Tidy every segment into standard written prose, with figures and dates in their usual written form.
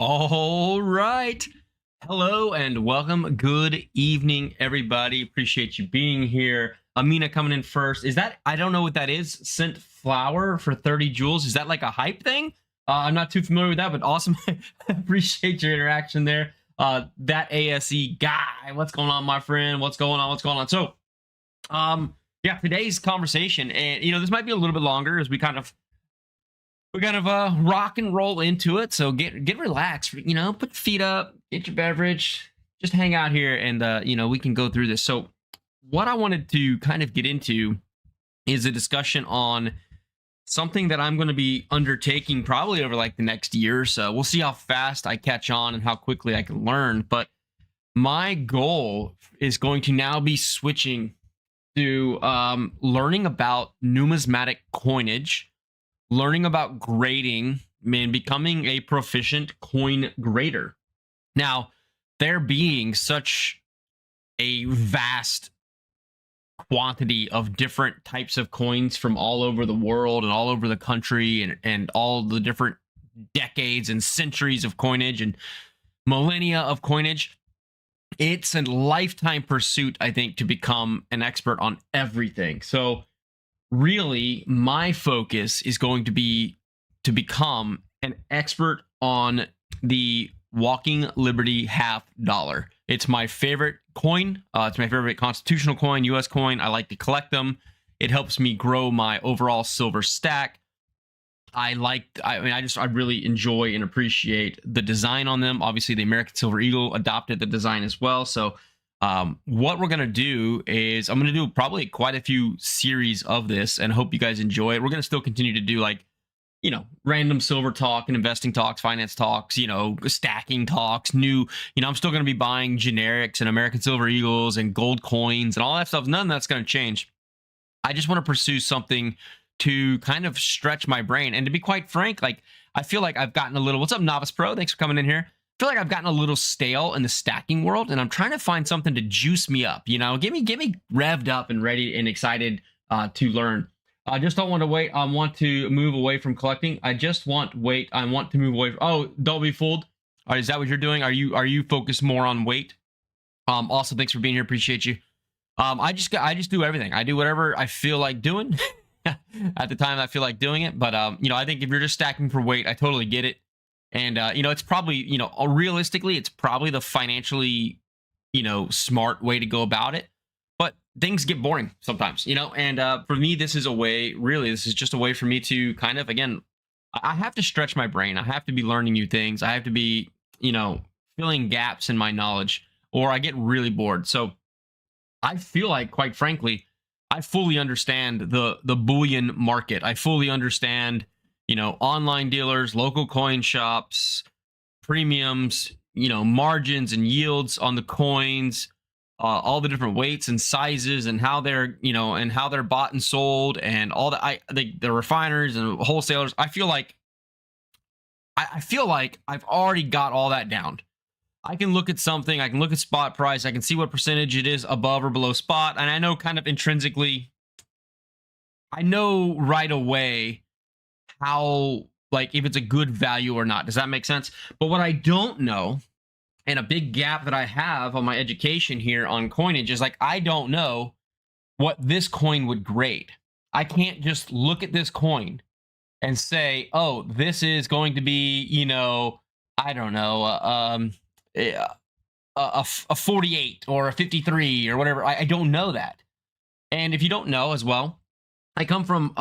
All right. Hello and welcome. Good evening, everybody. Appreciate you being here. Amina coming in first. Is that, I don't know what that is. Sent flower for 30 jewels. Is that like a hype thing? I'm not too familiar with that, but awesome. Appreciate your interaction there. That ASE guy. What's going on, my friend? What's going on? What's going on? So, yeah, today's conversation, and this might be a little bit longer as we kind of rock and roll into it. So get relaxed, put your feet up, get your beverage, just hang out here, and we can go through this. So what I wanted to kind of get into is a discussion on something that I'm going to be undertaking probably over like the next year or so. We'll see how fast I catch on and how quickly I can learn, but my goal is going to now be switching to learning about numismatic coinage, learning about grading, and becoming a proficient coin grader. Now, there being such a vast quantity of different types of coins from all over the world and all over the country, and all the different decades and centuries of coinage and millennia of coinage, it's a lifetime pursuit, I think, to become an expert on everything. So really, my focus is going to be to become an expert on the Walking Liberty $50. It's my favorite coin. It's my favorite constitutional coin, US coin. I like to collect them. It helps me grow my overall silver stack. I really enjoy and appreciate the design on them. Obviously, the American Silver Eagle adopted the design as well. So what we're going to do is I'm going to do probably quite a few series of this, and hope you guys enjoy it. We're going to still continue to do random silver talk and investing talks, finance talks, stacking talks, I'm still going to be buying generics and American Silver Eagles and gold coins and all that stuff. None of that's going to change. I just want to pursue something to kind of stretch my brain. And to be quite frank, I feel like I've gotten a little, what's up, Novice Pro? Thanks for coming in here. I feel like I've gotten a little stale in the stacking world, and I'm trying to find something to juice me up, get me revved up and ready and excited to learn. I just don't want to wait. I want to move away from collecting. I want to move away. Oh, don't be fooled. Is that what you're doing? Are you focused more on weight? Also, thanks for being here. Appreciate you. I just do everything. I do whatever I feel like doing at the time I feel like doing it. But I think if you're just stacking for weight, I totally get it. And it's probably, realistically, it's probably the financially, smart way to go about it. But things get boring sometimes, and for me, this is just a way for me to kind of, again, I have to stretch my brain. I have to be learning new things. I have to be, filling gaps in my knowledge, or I get really bored. So I feel like, quite frankly, I fully understand the bullion market. I fully understand, online dealers, local coin shops, premiums, margins and yields on the coins, all the different weights and sizes, and how they're, and how they're bought and sold, and all the refiners and wholesalers. I feel like I feel like I've already got all that down. I can look at something, I can look at spot price, I can see what percentage it is above or below spot, and I know kind of intrinsically, I know right away how, like, if it's a good value or not. Does that make sense? But what I don't know, and a big gap that I have on my education here on coinage, is like, I don't know what this coin would grade. I can't just look at this coin and say, oh, this is going to be, I don't know, a, a 48 or a 53 or whatever. I don't know that. And if you don't know as well, I come from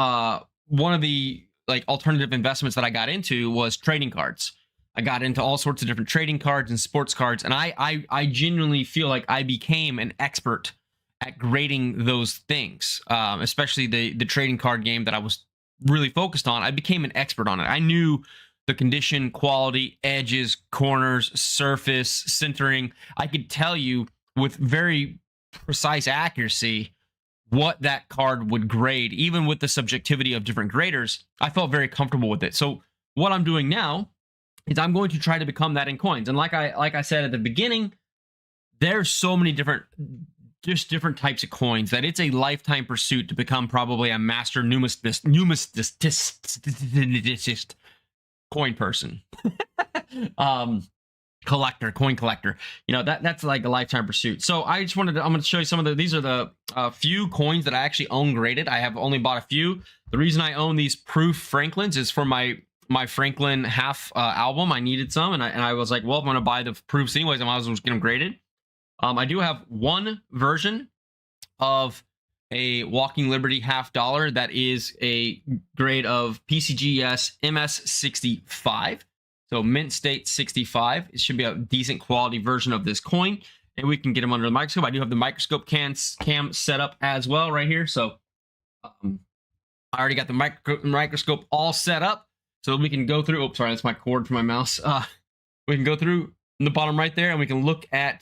one of the like alternative investments that I got into was trading cards. I got into all sorts of different trading cards and sports cards, and I genuinely feel like I became an expert at grading those things, especially the trading card game that I was really focused on. I became an expert on it. I knew the condition, quality, edges, corners, surface, centering. I could tell you with very precise accuracy what that card would grade, even with the subjectivity of different graders. I felt very comfortable with it. So what I'm doing now is I'm going to try to become that in coins. And like I said at the beginning, there's so many different types of coins that it's a lifetime pursuit to become probably a master numismatist coin person. Coin collector. That's like a lifetime pursuit. So I'm going to show you some of these are the few coins that I actually own graded. I have only bought a few. The reason I own these proof Franklins is for my Franklin half album. I needed some, and I was like, well, I'm going to buy the proofs anyways. I might as well just get them graded. I do have one version of a Walking Liberty $50 that is a grade of PCGS MS65. So mint state 65. It should be a decent quality version of this coin, and we can get them under the microscope. I do have the microscope cam set up as well right here. So I already got the microscope all set up, so we can go through. Oh, sorry, that's my cord for my mouse. We can go through in the bottom right there, and we can look at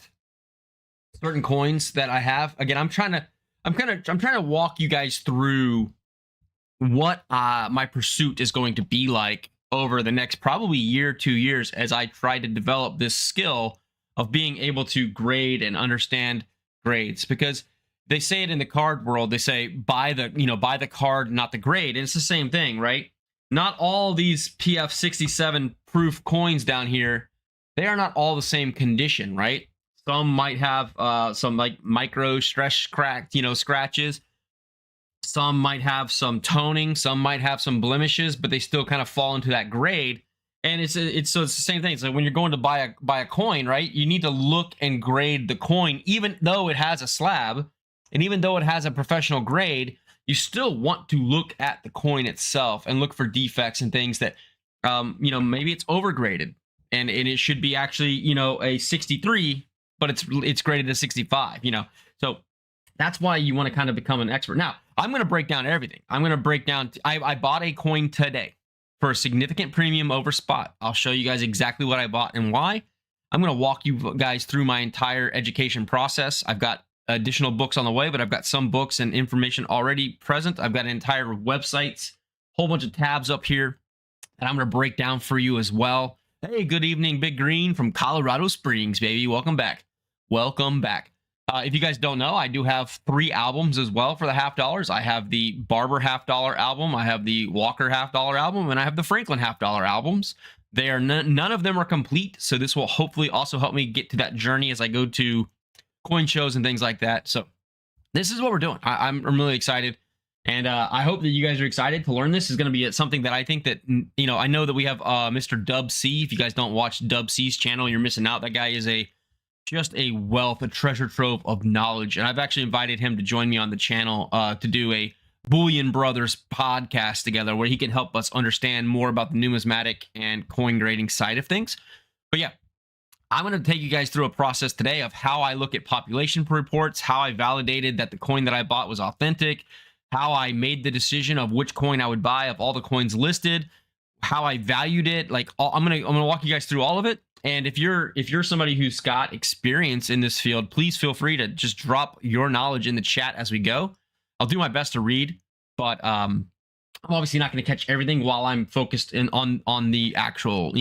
certain coins that I have. Again, I'm trying to walk you guys through what my pursuit is going to be like over the next probably year, 2 years, as I try to develop this skill of being able to grade and understand grades. Because they say it in the card world, they say buy the card, not the grade. And it's the same thing, right? Not all these PF67 proof coins down here, they are not all the same condition, right? Some might have some like micro stress cracked, scratches. Some might have some toning, some might have some blemishes, but they still kind of fall into that grade. And it's the same thing. It's like when you're going to buy a coin, right? You need to look and grade the coin, even though it has a slab, and even though it has a professional grade, you still want to look at the coin itself and look for defects and things that, maybe it's overgraded, and it should be actually, a 63, but it's graded as 65. So that's why you want to kind of become an expert. Now, I'm going to break down everything. I'm going to break down. I bought a coin today for a significant premium over spot. I'll show you guys exactly what I bought and why. I'm going to walk you guys through my entire education process. I've got additional books on the way, but I've got some books and information already present. I've got entire websites, whole bunch of tabs up here that I'm going to break down for you as well. Hey, good evening, Big Green from Colorado Springs, baby. Welcome back. Welcome back. If you guys don't know, I do have 3 albums as well for the $50. I have the Barber $50 album, I have the Walker $50 album, and I have the Franklin $50 albums. They are none of them are complete, so this will hopefully also help me get to that journey as I go to coin shows and things like that. So this is what we're doing. I'm really excited, and I hope that you guys are excited to learn. This is going to be something that I think that, I know that we have Mr. Dub C. If you guys don't watch Dub C's channel, you're missing out. That guy is just a wealth, a treasure trove of knowledge. And I've actually invited him to join me on the channel to do a Bullion Brothers podcast together, where he can help us understand more about the numismatic and coin grading side of things. But yeah, I'm going to take you guys through a process today of how I look at population reports, how I validated that the coin that I bought was authentic, how I made the decision of which coin I would buy of all the coins listed, how I valued it. Like, I'm going to walk you guys through all of it. And if you're somebody who's got experience in this field, please feel free to just drop your knowledge in the chat as we go. I'll do my best to read, but I'm obviously not going to catch everything while I'm focused in on the actual,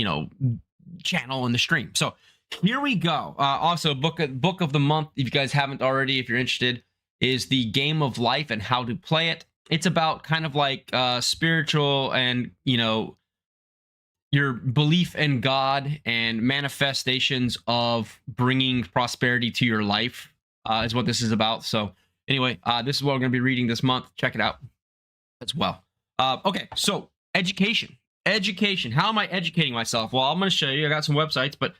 channel and the stream. So here we go. Also, book of the month, if you guys haven't already, if you're interested, is the Game of Life and How to Play It. It's about kind of like spiritual and your belief in God and manifestations of bringing prosperity to your life is what this is about. So anyway, this is what we're going to be reading this month. Check it out as well. Okay, so education. How am I educating myself? Well, I'm going to show you. I got some websites, but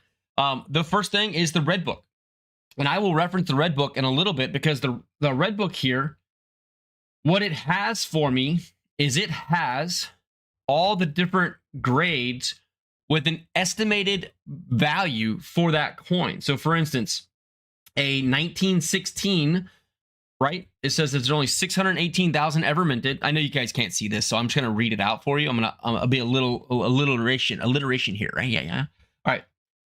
the first thing is the Red Book. And I will reference the Red Book in a little bit because the Red Book here, what it has for me is it has all the different grades with an estimated value for that coin. So for instance, a 1916, right? It says there's only 618,000 ever minted. I know you guys can't see this, so I'm just gonna read it out for you. I'm gonna be a little alliteration here, right? Yeah. All right.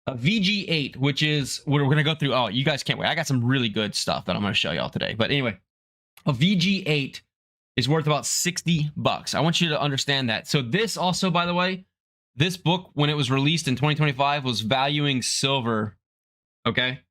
A VG8, which is what we're gonna go through. Oh, you guys can't wait. I got some really good stuff that I'm gonna show y'all today. But anyway, a VG8 is worth about $60. I want you to understand that. So this also, by the way, this book, when it was released in 2025, was valuing silver. Okay.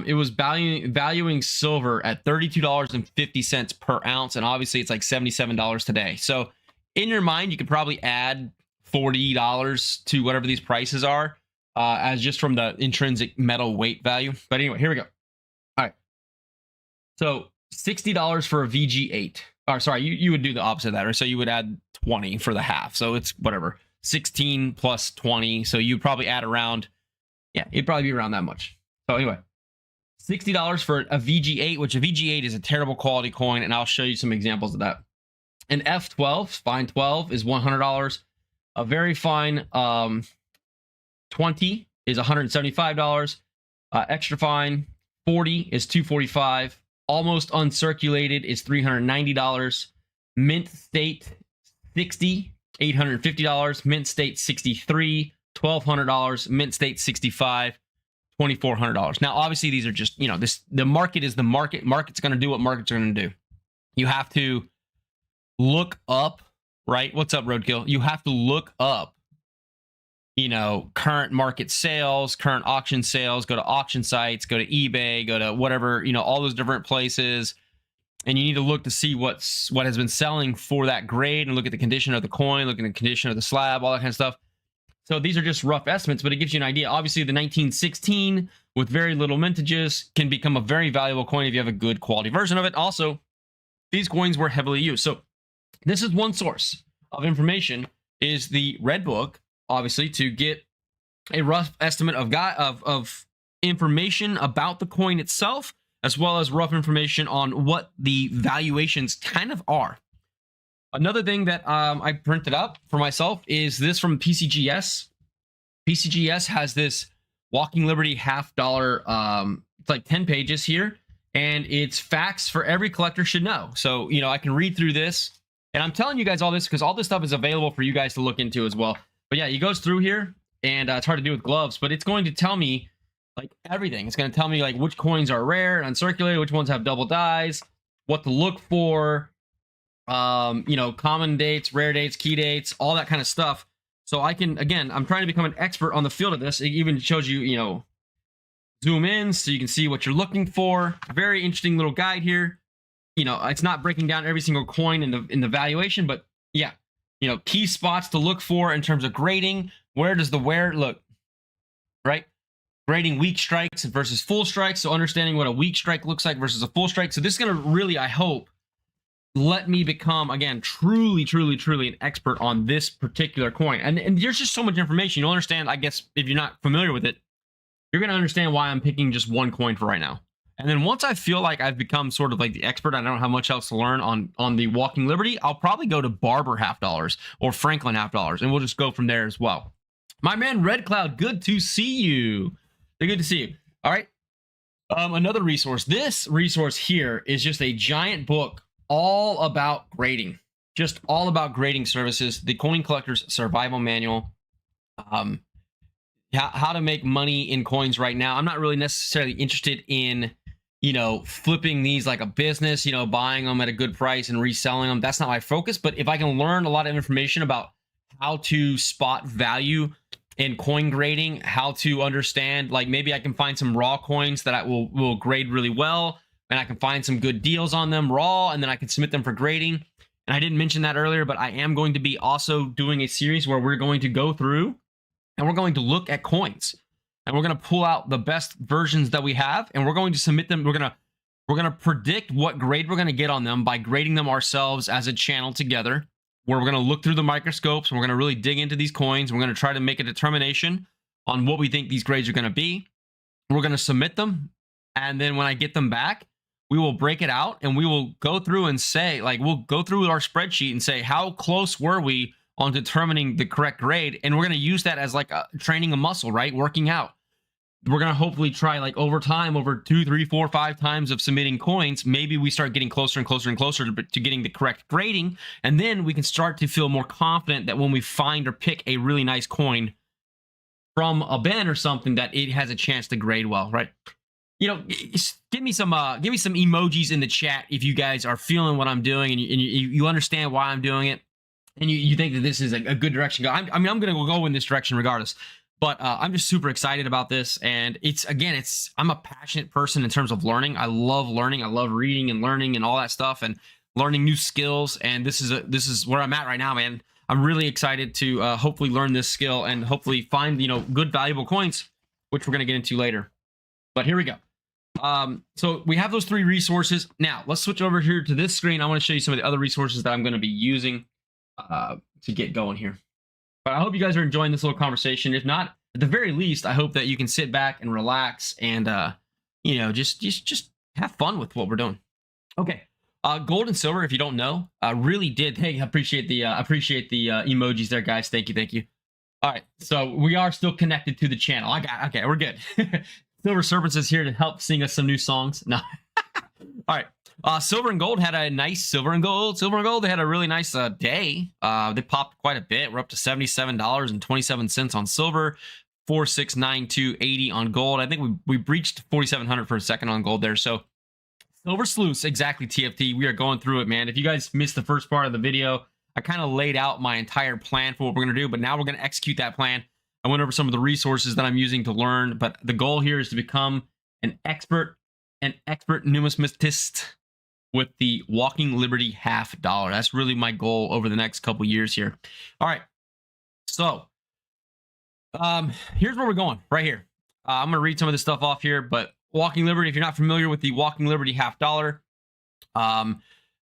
It was valuing silver at $32.50 per ounce. And obviously it's like $77 today. So in your mind, you could probably add $40 to whatever these prices are as just from the intrinsic metal weight value. But anyway, here we go. All right. So $60 for a VG8. Or sorry, you would do the opposite of that, right? So you would add 20 for the half. So it's whatever, 16 plus 20. So you'd probably add around, yeah, it'd probably be around that much. So anyway, $60 for a VG8, which a VG8 is a terrible quality coin, and I'll show you some examples of that. An F12, fine 12 is $100. A very fine 20 is $175. Extra fine 40 is $245. Almost uncirculated is $390. Mint state 60, $850. Mint state 63, $1,200. Mint state 65, $2,400. Now, obviously, these are just, the market is the market. Market's going to do what markets are going to do. You have to look up, right? What's up, Roadkill? You have to look up, current market sales, current auction sales, go to auction sites, go to eBay, go to whatever, all those different places. And you need to look to see what has been selling for that grade and look at the condition of the coin, look at the condition of the slab, all that kind of stuff. So these are just rough estimates, but it gives you an idea. Obviously, the 1916 with very little mintages can become a very valuable coin if you have a good quality version of it. Also, these coins were heavily used. So this is one source of information, is the Red Book, obviously, to get a rough estimate of information about the coin itself, as well as rough information on what the valuations kind of are. Another thing that I printed up for myself is this from PCGS. PCGS has this Walking Liberty $50. It's like 10 pages here, and it's facts for every collector should know. So, I can read through this, and I'm telling you guys all this because all this stuff is available for you guys to look into as well. But yeah, he goes through here, and it's hard to do with gloves, but it's going to tell me like everything. It's going to tell me like which coins are rare and uncirculated, which ones have double dies, what to look for, common dates, rare dates, key dates, all that kind of stuff. So I'm trying to become an expert on the field of this. It even shows you, zoom in so you can see what you're looking for. Very interesting little guide here. It's not breaking down every single coin in the valuation, but yeah. Key spots to look for in terms of grading. Where does the wear look, right? Grading weak strikes versus full strikes. So understanding what a weak strike looks like versus a full strike. So this is going to really, I hope, let me become, again, truly an expert on this particular coin. And there's just so much information. You'll understand, I guess, if you're not familiar with it, you're going to understand why I'm picking just one coin for right now. And then once I feel like I've become sort of like the expert, I don't have much else to learn on the Walking Liberty, I'll probably go to Barber $50 or Franklin $50, and we'll just go from there as well. My man Red Cloud, good to see you. Good to see you. All right. Another resource. This resource here is just a giant book all about grading. Just all about grading services. The Coin Collector's Survival Manual. How to make money in coins right now. I'm not really necessarily interested in flipping these like a business, buying them at a good price and reselling them. That's not my focus. But if I can learn a lot of information about how to spot value in coin grading, how to understand, like maybe I can find some raw coins that I will grade really well, and I can find some good deals on them raw, and then I can submit them for grading. And I didn't mention that earlier, but I am going to be also doing a series where we're going to go through and we're going to look at coins, and we're going to pull out the best versions that we have, and we're going to submit them. We're going to predict what grade we're going to get on them by grading them ourselves as a channel together, where we're going to look through the microscopes and we're going to really dig into these coins. We're going to try to make a determination on what we think these grades are going to be. We're going to submit them, and then when I get them back, we will break it out and we will go through and say, like, we'll go through our spreadsheet and say, how close were we on determining the correct grade? And we're going to use that as like training a muscle, right? Working out. We're going to hopefully try, like, over time, over 2, 3, 4, 5 times of submitting coins, maybe we start getting closer and closer and closer to getting the correct grading. And then we can start to feel more confident that when we find or pick a really nice coin from a bin or something, that it has a chance to grade well, right? Give me some emojis in the chat if you guys are feeling what I'm doing, and you understand why I'm doing it, and you think that this is a good direction. I'm going to go in this direction regardless. But I'm just super excited about this. And I'm a passionate person in terms of learning. I love learning. I love reading and learning and all that stuff, and learning new skills. And this is where I'm at right now, man. I'm really excited to hopefully learn this skill and hopefully find, good, valuable coins, which we're going to get into later. But here we go. So we have those 3 resources. Now let's switch over here to this screen. I want to show you some of the other resources that I'm going to be using to get going here. But I hope you guys are enjoying this little conversation. If not, at the very least, I hope that you can sit back and relax and, just have fun with what we're doing. Okay. Gold and silver, if you don't know, really did. Hey, appreciate the emojis there, guys. Thank you. All right. So we are still connected to the channel. Okay, we're good. Silver Serpents is here to help sing us some new songs. No. All right. Silver and gold had a nice silver and gold. They had a really nice day. They popped quite a bit. We're up to $77.27 on silver, 4692.80 on gold. I think we breached 4,700 for a second on gold there. So silver sleuths, exactly, TFT. We are going through it, man. If you guys missed the first part of the video, I kind of laid out my entire plan for what we're going to do, but now we're going to execute that plan. I went over some of the resources that I'm using to learn, but the goal here is to become an expert numismatist with the Walking Liberty $50. That's really my goal over the next couple years here. All right. So here's where we're going right here. I'm going to read some of this stuff off here, but Walking Liberty, if you're not familiar with the Walking Liberty $50,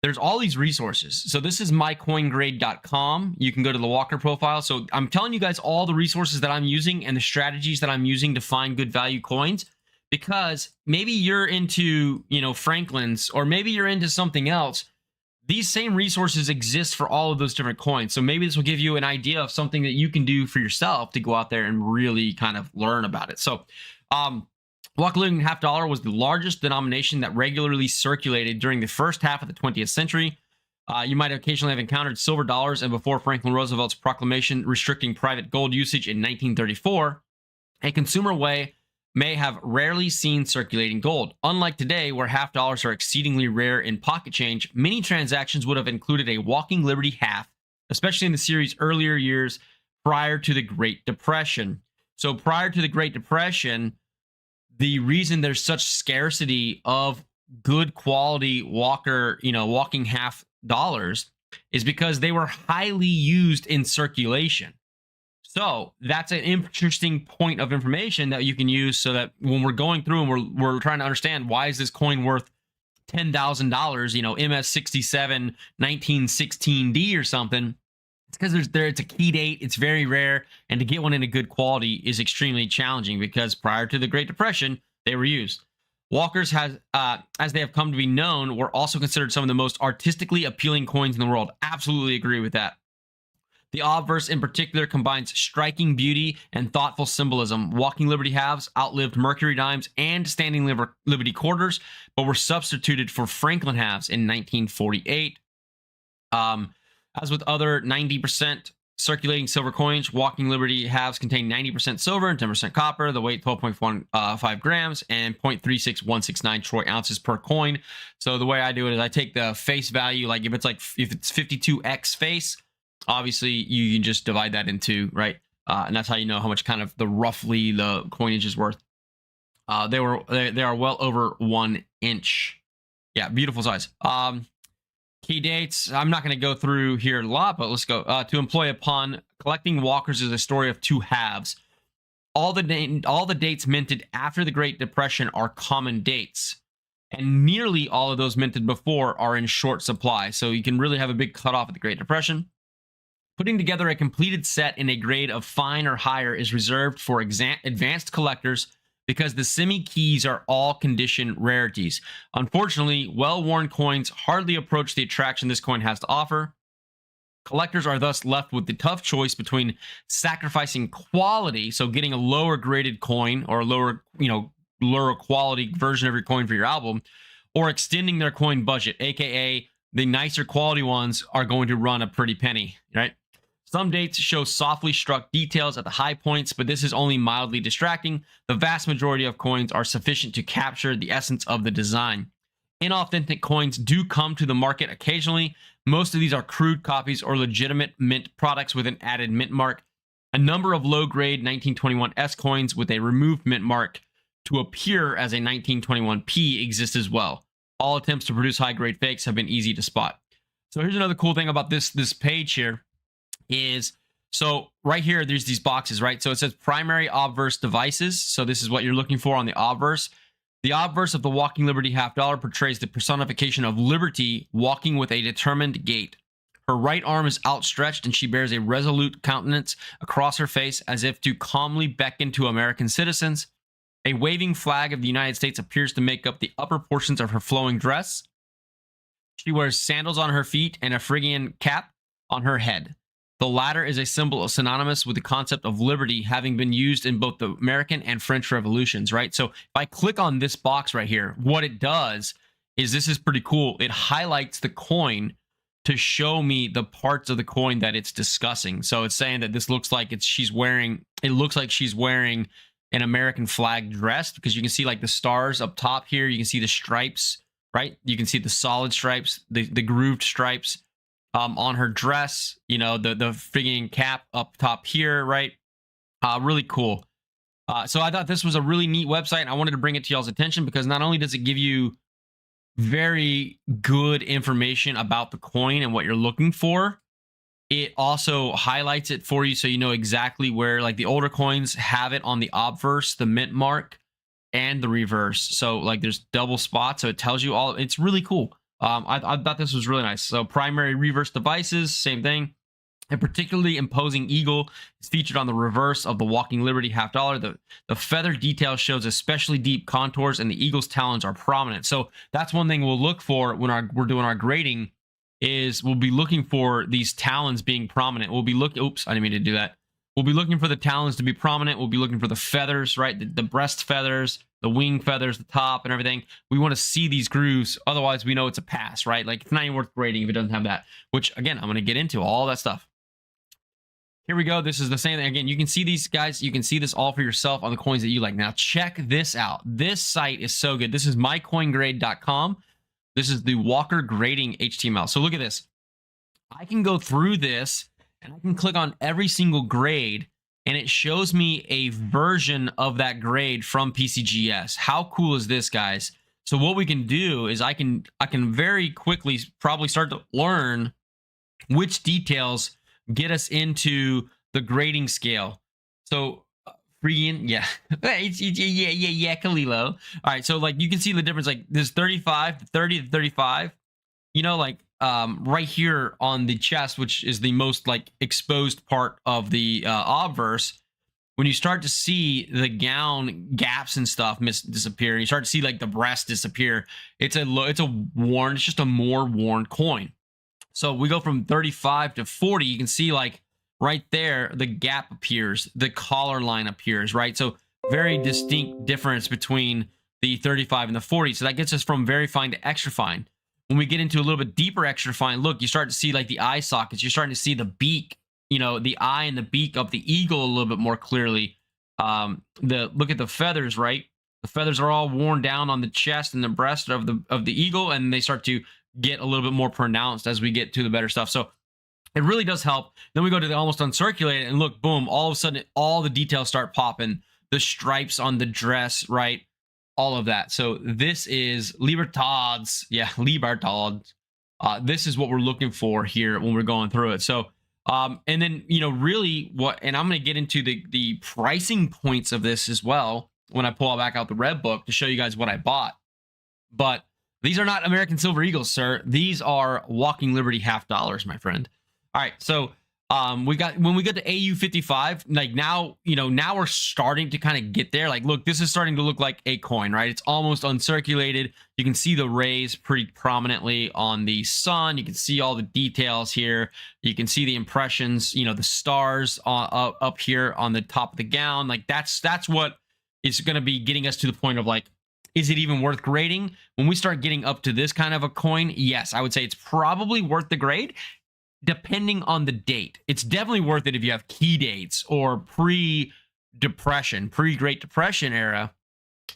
there's all these resources. So this is mycoingrade.com. You can go to the Walker profile. So I'm telling you guys all the resources that I'm using and the strategies that I'm using to find good value coins, because maybe you're into, Franklin's, or maybe you're into something else. These same resources exist for all of those different coins. So maybe this will give you an idea of something that you can do for yourself to go out there and really kind of learn about it. So, Walking Liberty $50 was the largest denomination that regularly circulated during the first half of the 20th century. You might occasionally have encountered silver dollars, and before Franklin Roosevelt's proclamation restricting private gold usage in 1934, a consumer may have rarely seen circulating gold. Unlike today, where $50 are exceedingly rare in pocket change, many transactions would have included a Walking Liberty half, especially in the series' earlier years prior to the Great Depression. So prior to the Great Depression, the reason there's such scarcity of good quality walking $50 is because they were highly used in circulation. So that's an interesting point of information that you can use, so that when we're going through and we're trying to understand, why is this coin worth $10,000, MS67 1916D or something, it's because it's a key date, it's very rare, and to get one in a good quality is extremely challenging, because prior to the Great Depression, they were used. Walkers, as they have come to be known, were also considered some of the most artistically appealing coins in the world. Absolutely agree with that. The obverse in particular combines striking beauty and thoughtful symbolism. Walking Liberty halves outlived Mercury dimes and Standing Liberty quarters, but were substituted for Franklin halves in 1948. As with other 90% circulating silver coins. Walking Liberty halves contain 90% silver and 10% copper. The weight 12.15 grams and 0.36169 troy ounces per coin. So the way I do it is I take the face value, like if it's 52x face, obviously you can just divide that in two, right? And that's how you know how much kind of roughly the coinage is worth. They are well over 1 inch. Yeah, beautiful size. Key dates. I'm not going to go through here a lot, but let's go. To employ upon collecting walkers is a story of two halves. All the dates minted after the Great Depression are common dates, and nearly all of those minted before are in short supply. So you can really have a big cutoff at the Great Depression. Putting together a completed set in a grade of fine or higher is reserved for advanced collectors, because the semi-keys are all condition rarities. Unfortunately, well-worn coins hardly approach the attraction this coin has to offer. Collectors are thus left with the tough choice between sacrificing quality, so getting a lower graded coin or a lower quality version of your coin for your album, or extending their coin budget, aka the nicer quality ones are going to run a pretty penny, right? Some dates show softly struck details at the high points, but this is only mildly distracting. The vast majority of coins are sufficient to capture the essence of the design. Inauthentic coins do come to the market occasionally. Most of these are crude copies or legitimate mint products with an added mint mark. A number of low-grade 1921 S coins with a removed mint mark to appear as a 1921 P exist as well. All attempts to produce high-grade fakes have been easy to spot. So here's another cool thing about this page here. So right here, there's these boxes, right? So it says primary obverse devices. So this is what you're looking for on the obverse. The obverse of the Walking Liberty $half portrays the personification of liberty walking with a determined gait. Her right arm is outstretched and she bears a resolute countenance across her face as if to calmly beckon to American citizens. A waving flag of the United States appears to make up the upper portions of her flowing dress. She wears sandals on her feet and a Phrygian cap on her head. The latter is a symbol synonymous with the concept of liberty, having been used in both the American and French revolutions, right? So if I click on this box right here, what it does is, this is pretty cool. It highlights the coin to show me the parts of the coin that it's discussing. So it's saying that this looks like she's wearing an American flag dress, because you can see like the stars up top here. You can see the stripes, right? You can see the solid stripes, the grooved stripes. On her dress, the frigging cap up top here, right? Really cool. So I thought this was a really neat website, and I wanted to bring it to y'all's attention because not only does it give you very good information about the coin and what you're looking for, it also highlights it for you so you know exactly where, like the older coins have it on the obverse, the mint mark, and the reverse. So like there's double spots, so it tells you all. It's really cool. I thought this was really nice. So primary reverse devices, same thing. A particularly imposing eagle is featured on the reverse of the Walking Liberty $half. The feather detail shows especially deep contours, and the eagle's talons are prominent. So that's one thing we'll look for when we're doing our grading, is we'll be looking for these talons being prominent. We'll be looking, oops, I didn't mean to do that. We'll be looking for the talons to be prominent. We'll be looking for the feathers, right? The breast feathers, the wing feathers, the top and everything. We want to see these grooves. Otherwise, we know it's a pass, right? Like it's not even worth grading if it doesn't have that, which again, I'm going to get into all that stuff. Here we go. This is the same thing. Again, you can see these guys. You can see this all for yourself on the coins that you like. Now, check this out. This site is so good. This is mycoingrade.com. This is the Walker grading HTML. So look at this. I can go through this and I can click on every single grade, and it shows me a version of that grade from PCGS. How cool is this, guys? So what we can do is I can very quickly probably start to learn which details get us into the grading scale. So Phrygian, yeah. yeah, Kalilo. All right, so like you can see the difference. Like there's 35 to 30 to 35. Like right here on the chest, which is the most like exposed part of the obverse, when you start to see the gown gaps and stuff disappear, you start to see like the breast disappear. It's just a more worn coin. So we go from 35 to 40. You can see like right there, the gap appears, the collar line appears, right? So very distinct difference between the 35 and the 40. So that gets us from very fine to extra fine. When we get into a little bit deeper extra fine, look, you start to see like the eye sockets. You're starting to see the beak the eye and the beak of the eagle a little bit more clearly. Look at the feathers, right? The feathers are all worn down on the chest and the breast of the eagle, and they start to get a little bit more pronounced as we get to the better stuff. So it really does help. Then we go to the almost uncirculated, and look, boom, all of a sudden, all the details start popping. The stripes on the dress, right? All of that. So this is Libertads. Yeah, Libertads. This is what we're looking for here when we're going through it. So, and then, really what, and I'm going to get into the pricing points of this as well when I pull back out the red book to show you guys what I bought. But these are not American Silver Eagles, sir. These are Walking Liberty half dollars, my friend. All right, so when we got to AU 55, like now we're starting to kind of get there. Like, look, this is starting to look like a coin, right? It's almost uncirculated. You can see the rays pretty prominently on the sun. You can see all the details here. You can see the impressions, the stars up here on the top of the gown. Like that's what is going to be getting us to the point of like, is it even worth grading? When we start getting up to this kind of a coin, yes, I would say it's probably worth the grade. Depending on the date, it's definitely worth it if you have key dates or pre-depression, pre-Great Depression era.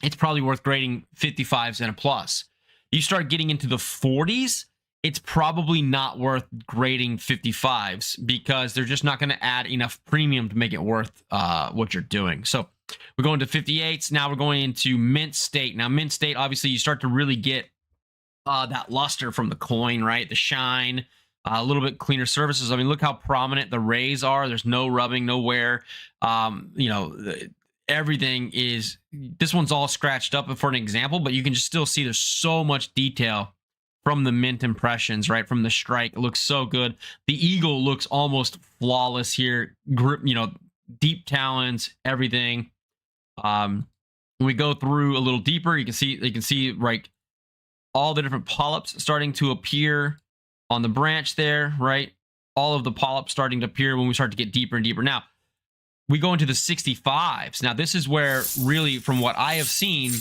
It's probably worth grading 55s and a plus. You start getting into the 40s, it's probably not worth grading 55s because they're just not going to add enough premium to make it worth what you're doing. So we're going to 58s. Now we're going into mint state. Now mint state, obviously, you start to really get that luster from the coin, right? The shine. A little bit cleaner surfaces. I mean, look how prominent the rays are. There's no rubbing, no wear. Everything is, this one's all scratched up for an example, but you can just still see there's so much detail from the mint impressions, right? From the strike. It looks so good. The eagle looks almost flawless here. Grip, deep talons, everything. When we go through a little deeper, you can see right, all the different polyps starting to appear on the branch there, right? All of the polyps starting to appear when we start to get deeper and deeper. Now, we go into the 65s. Now, this is where really, from what I have seen,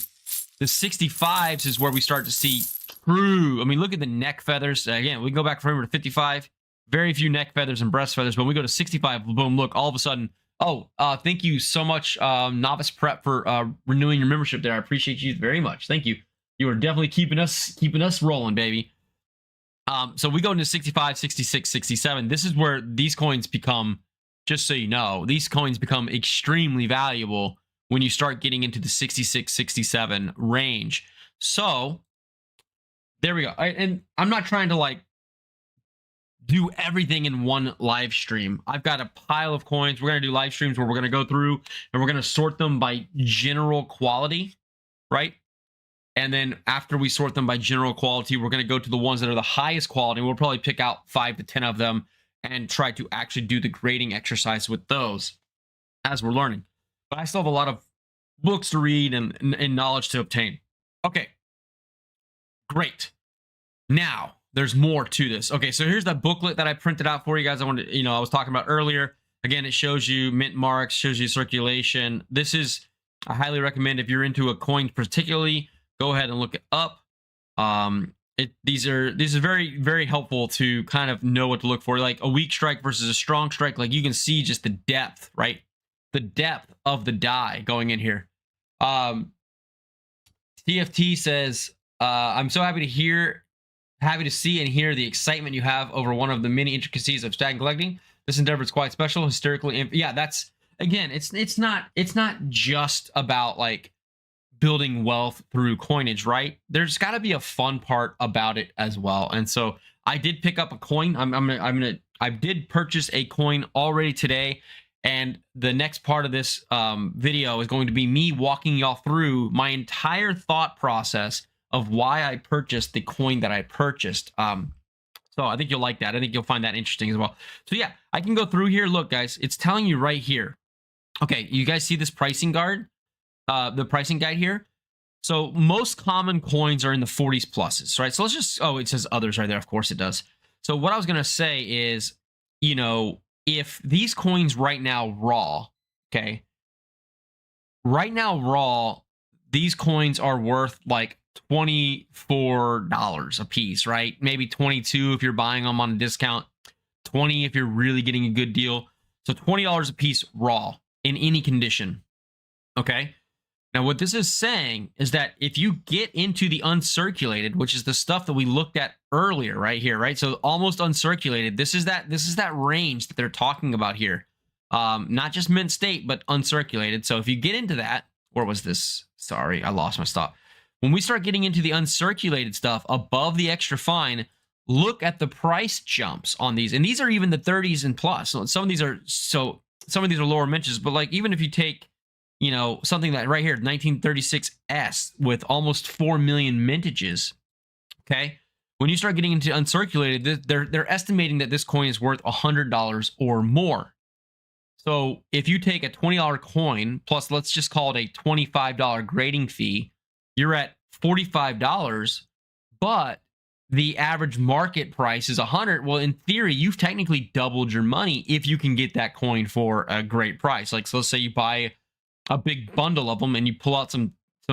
the 65s is where we start to see true. I mean, look at the neck feathers. Again, we go back from here to 55. Very few neck feathers and breast feathers. But when we go to 65, boom, look, all of a sudden, thank you so much, Novice Prep, for renewing your membership there. I appreciate you very much. Thank you. You are definitely keeping us rolling, baby. So we go into 65, 66, 67. This is where these coins become, just so you know, these coins become extremely valuable when you start getting into the 66, 67 range. So there we go. And I'm not trying to like do everything in one live stream. I've got a pile of coins. We're going to do live streams where we're going to go through and we're going to sort them by general quality, right? And then after we sort them by general quality, we're going to go to the ones that are the highest quality. We'll probably pick out 5 to 10 of them and try to actually do the grading exercise with those as we're learning. But I still have a lot of books to read and knowledge to obtain. Okay, great. Now, there's more to this. Okay, so here's the booklet that I printed out for you guys. I was talking about earlier. Again, it shows you mint marks, shows you circulation. This is, I highly recommend if you're into a coin particularly, go ahead and look it up. These are very, very helpful to kind of know what to look for. Like a weak strike versus a strong strike. Like you can see just the depth, right? The depth of the die going in here. TFT says, I'm so happy to see and hear the excitement you have over one of the many intricacies of stag collecting. This endeavor is quite special, hysterically. Yeah, that's, again, it's not just about like building wealth through coinage, right? There's got to be a fun part about it as well. And so I did pick up a coin. I did purchase a coin already today, and the next part of this video is going to be me walking y'all through my entire thought process of why I purchased the coin that I purchased. So I think you'll like that. I think you'll find that interesting as well. So yeah, I can go through here. Look, guys, it's telling you right here. Okay, you guys see this pricing guide? The pricing guide here. So most common coins are in the 40s pluses, right? So let's just, it says others right there. Of course it does. So what I was going to say is, if these coins right now raw, okay, right now raw, these coins are worth like $24 a piece, right? Maybe 22 if you're buying them on a discount. 20 if you're really getting a good deal. So $20 a piece raw in any condition. Okay. Now, what this is saying is that if you get into the uncirculated, which is the stuff that we looked at earlier, right here, right? So almost uncirculated. This is that range that they're talking about here. Not just mint state, but uncirculated. So if you get into that, where was this? Sorry, I lost my stop. When we start getting into the uncirculated stuff above the extra fine, look at the price jumps on these. And these are even the 30s and plus. So some of these are lower mintages, but like even if you take, you know, something that right here, 1936S with almost 4 million mintages, okay? When you start getting into uncirculated, they're estimating that this coin is worth $100 or more. So if you take a $20 coin, plus let's just call it a $25 grading fee, you're at $45, but the average market price is $100. Well, in theory, you've technically doubled your money if you can get that coin for a great price. Like, so let's say you buy a big bundle of them and you pull out some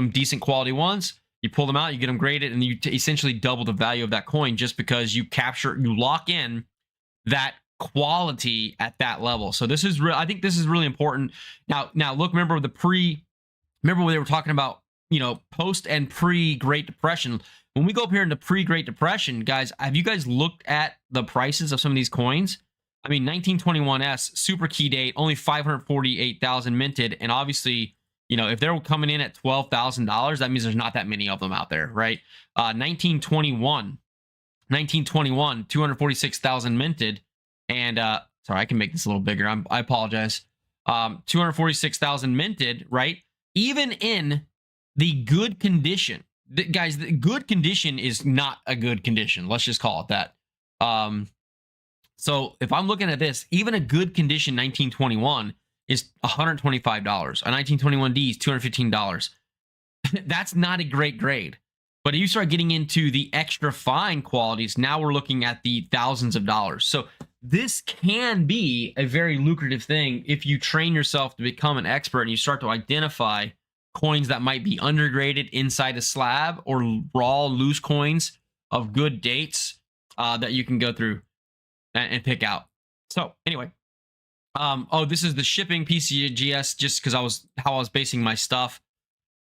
decent quality ones, you pull them out, you get them graded, and you essentially double the value of that coin just because you lock in that quality at that level. So this is real. I think this is really important. Now look, remember when they were talking about, you know, post and pre Great Depression. When we go up here into pre Great Depression, guys, have you guys looked at the prices of some of these coins? I mean, 1921S, super key date, only 548,000 minted. And obviously, you know, if they're coming in at $12,000, that means there's not that many of them out there, right? 1921, 246,000 minted. And sorry, I can make this a little bigger. I apologize. 246,000 minted, right? Even in the good condition, guys, the good condition is not a good condition. Let's just call it that. So if I'm looking at this, even a good condition 1921 is $125. A 1921D is $215. That's not a great grade. But if you start getting into the extra fine qualities, now we're looking at the thousands of dollars. So this can be a very lucrative thing if you train yourself to become an expert and you start to identify coins that might be undergraded inside a slab or raw loose coins of good dates that you can go through and pick out. So anyway, this is the shipping PCGS, just because how I was basing my stuff.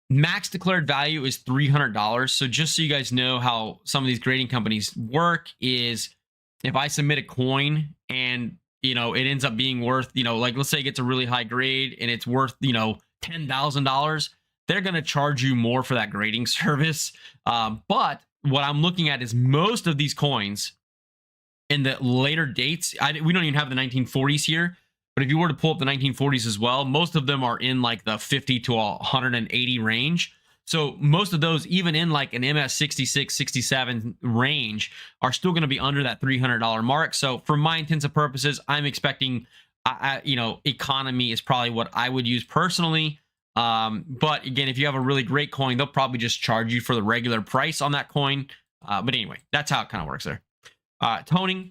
Max declared value is $300. So just so you guys know how some of these grading companies work is if I submit a coin and, you know, it ends up being worth, you know, like let's say it gets a really high grade and it's worth, you know, $10,000, they're going to charge you more for that grading service. But what I'm looking at is most of these coins in the later dates, we don't even have the 1940s here, but if you were to pull up the 1940s as well, most of them are in like the 50 to 180 range. So most of those, even in like an MS 66, 67 range, are still going to be under that $300 mark. So for my intents and purposes, I'm expecting, you know, economy is probably what I would use personally. But again, if you have a really great coin, they'll probably just charge you for the regular price on that coin. But anyway, that's how it kind of works there. Toning,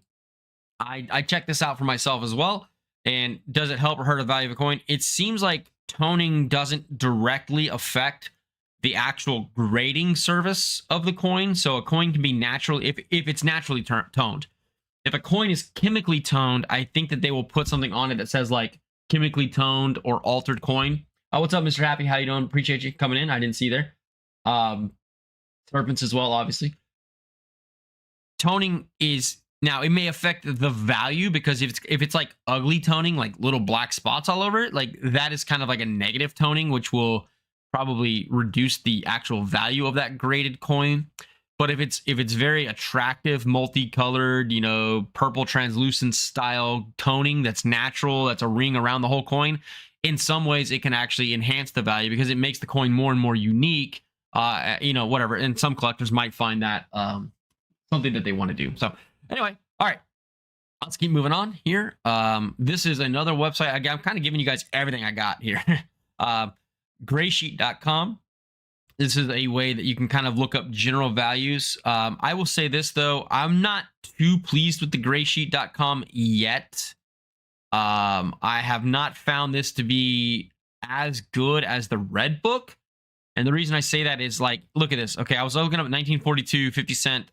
I checked this out for myself as well. And does it help or hurt the value of a coin? It seems like toning doesn't directly affect the actual grading service of the coin. So a coin can be naturally, if it's naturally toned. If a coin is chemically toned, I think that they will put something on it that says like chemically toned or altered coin. What's up, Mr. Happy? How you doing? Appreciate you coming in. I didn't see you there. Serpents as well, obviously. Toning is, now it may affect the value because if it's like ugly toning, like little black spots all over it, like that is kind of like a negative toning, which will probably reduce the actual value of that graded coin. But if it's very attractive, multicolored, you know, purple translucent style toning that's natural, that's a ring around the whole coin, in some ways it can actually enhance the value because it makes the coin more and more unique. You know, whatever. And some collectors might find that something that they want to do. So anyway, all right, let's keep moving on here. This is another website. I'm kind of giving you guys everything I got here. Graysheet.com. This is a way that you can kind of look up general values. I will say this, though. I'm not too pleased with the graysheet.com yet. I have not found this to be as good as the Red Book. And the reason I say that is, like, look at this. Okay, I was looking up 1942, 50 cent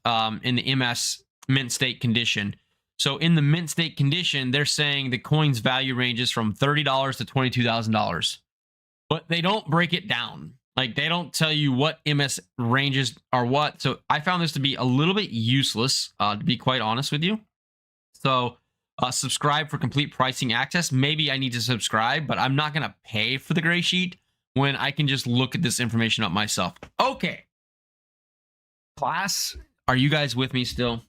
in the MS mint state condition. So in the mint state condition, they're saying the coin's value ranges from $30 to $22,000, but they don't break it down. Like they don't tell you what MS ranges are what. So I found this to be a little bit useless, to be quite honest with you. So subscribe for complete pricing access. Maybe I need to subscribe, but I'm not going to pay for the gray sheet when I can just look at this information up myself. Okay. Class, are you guys with me still?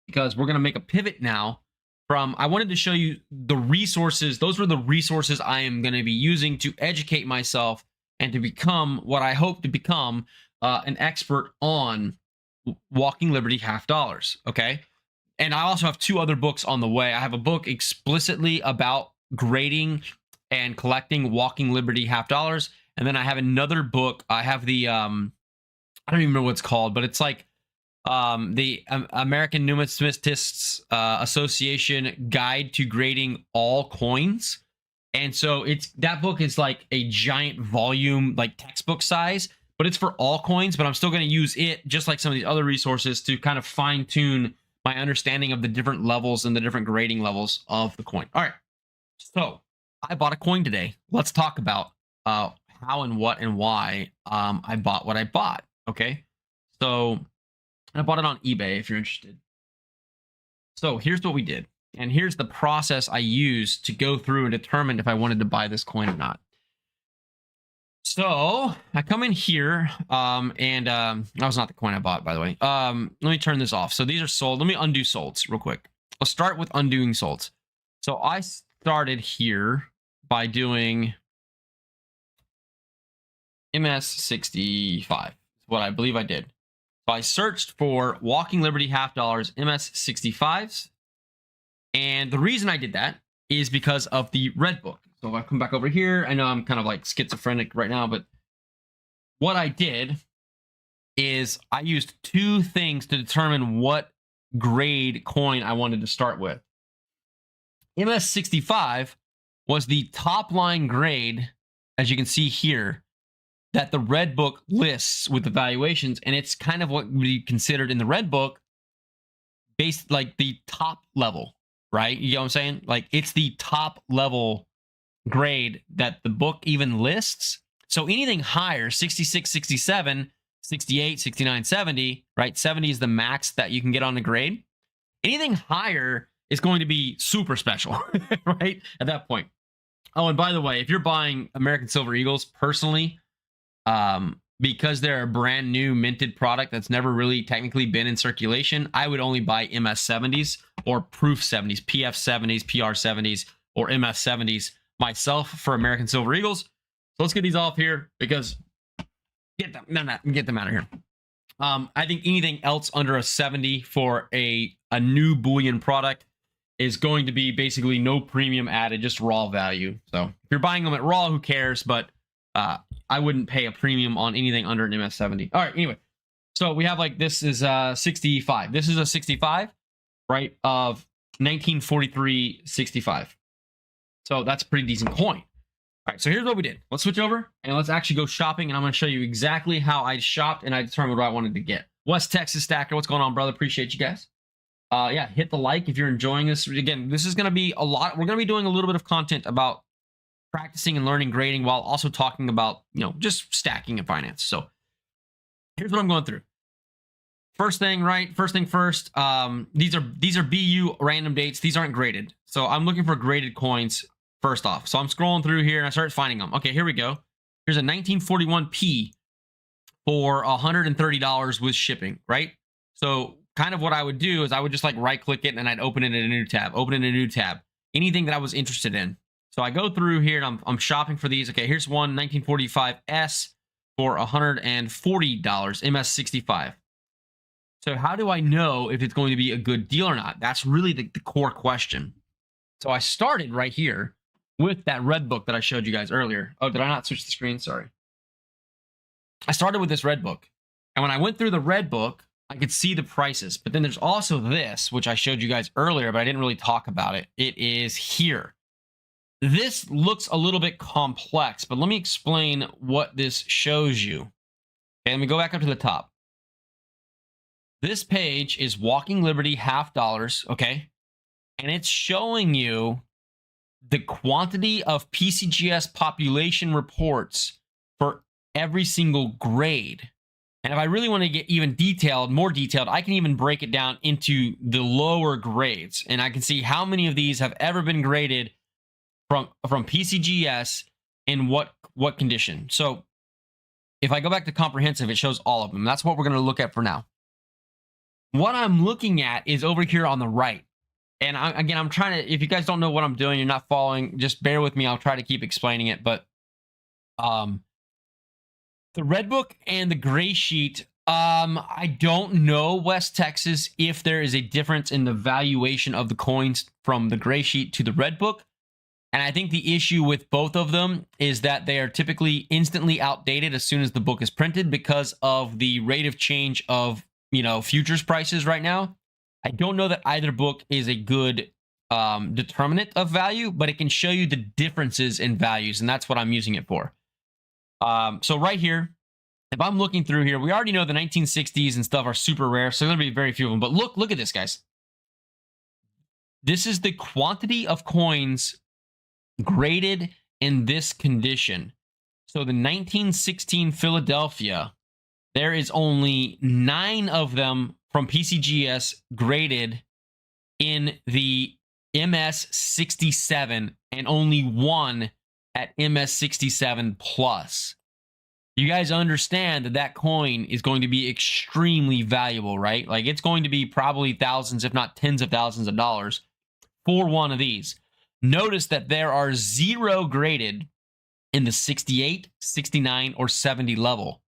Because we're going to make a pivot now from, I wanted to show you the resources. Those were the resources I am going to be using to educate myself and to become what I hope to become, an expert on Walking Liberty half dollars. Okay. And I also have 2 other books on the way. I have a book explicitly about grading and collecting Walking Liberty half dollars. And then I have another book. I have the, I don't even remember what it's called, but it's like the American Numistamists Association Guide to Grading All Coins. And so that book is like a giant volume, like textbook size, but it's for all coins. But I'm still going to use it, just like some of these other resources, to kind of fine tune my understanding of the different levels and the different grading levels of the coin. All right. So I bought a coin today. Let's talk about how and what and why I bought what I bought. Okay. So I bought it on eBay if you're interested. So here's what we did. And here's the process I used to go through and determine if I wanted to buy this coin or not. So I come in here, and that was not the coin I bought, by the way. Let me turn this off. So these are sold. Let me undo solds real quick. Let's start with undoing solds. So I started here by doing MS65, what I believe I did. So I searched for Walking Liberty half dollars MS65s. And the reason I did that is because of the red book. So if I come back over here, I know I'm kind of like schizophrenic right now, but what I did is I used 2 things to determine what grade coin I wanted to start with. MS65 was the top line grade, as you can see here, that the red book lists with the valuations, and it's kind of what would be considered in the red book based like the top level, right? You know what I'm saying? Like it's the top level grade that the book even lists. So anything higher, 66, 67, 68, 69, 70, right? 70 is the max that you can get on the grade. Anything higher is going to be super special, right? At that point. Oh, and by the way, if you're buying American Silver Eagles, personally, because they're a brand new minted product that's never really technically been in circulation, I would only buy MS 70s or proof 70s, PF 70s, PR 70s, or MS 70s myself for American Silver Eagles. So let's get these off here because get them out of here. I think anything else under a 70 for a new bullion product is going to be basically no premium added, just raw value. So if you're buying them at raw, who cares? But I wouldn't pay a premium on anything under an MS70. All right, anyway. So we have like, this is 65. This is a 65, right, of 1943 65. So that's a pretty decent coin. All right, so here's what we did. Let's switch over and let's actually go shopping, and I'm going to show you exactly how I shopped and I determined what I wanted to get. West Texas Stacker, what's going on, brother? Appreciate you guys. Yeah, hit the like if you're enjoying this. Again, this is going to be a lot. We're going to be doing a little bit of content about practicing and learning grading while also talking about, just stacking and finance. So here's what I'm going through. First thing, right? First thing first. These are BU random dates. These aren't graded. So I'm looking for graded coins first off. So I'm scrolling through here and I started finding them. Okay, here we go. Here's a 1941P for $130 with shipping, right? So kind of what I would do is I would just like right click it and I'd open it in a new tab, anything that I was interested in. So I go through here and I'm shopping for these. Okay, here's one 1945S for $140, MS65. So how do I know if it's going to be a good deal or not? That's really the core question. So I started right here with that red book that I showed you guys earlier. Oh, did I not switch the screen? Sorry. I started with this red book. And when I went through the red book, I could see the prices. But then there's also this, which I showed you guys earlier, but I didn't really talk about it. It is here. This looks a little bit complex, but let me explain what this shows you. Okay, let me go back up to the top. This page is Walking Liberty $50, okay? And it's showing you the quantity of PCGS population reports for every single grade. And if I really want to get even more detailed, I can even break it down into the lower grades. And I can see how many of these have ever been graded from PCGS in what condition. So if I go back to comprehensive, it shows all of them. That's what we're going to look at for now. What I'm looking at is over here on the right. And I'm trying to, if you guys don't know what I'm doing, you're not following, just bear with me. I'll try to keep explaining it. But the red book and the gray sheet, I don't know, West Texas, if there is a difference in the valuation of the coins from the gray sheet to the red book. And I think the issue with both of them is that they are typically instantly outdated as soon as the book is printed because of the rate of change of, futures prices right now. I don't know that either book is a good determinant of value, but it can show you the differences in values, and that's what I'm using it for. So right here, if I'm looking through here, we already know the 1960s and stuff are super rare, so there'll be very few of them. But look at this, guys. This is the quantity of coins graded in this condition. So the 1916 Philadelphia, there is only 9 of them from PCGS graded in the MS67 and only 1 at MS67 plus. You guys understand that that coin is going to be extremely valuable, right? Like it's going to be probably thousands, if not tens of thousands of dollars for one of these. Notice that there are 0 graded in the 68, 69, or 70 level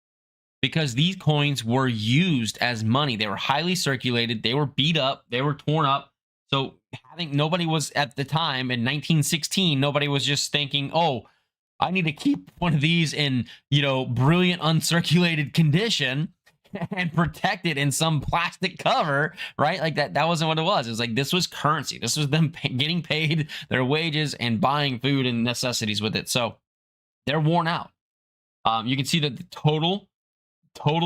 because these coins were used as money. They were highly circulated. They were beat up. They were torn up. So nobody was at the time in 1916, nobody was just thinking, oh, I need to keep one of these in, brilliant uncirculated condition and protect it in some plastic cover, right? Like that wasn't what it was. It was like, this was currency. This was them getting paid their wages and buying food and necessities with it. So they're worn out. You can see that the total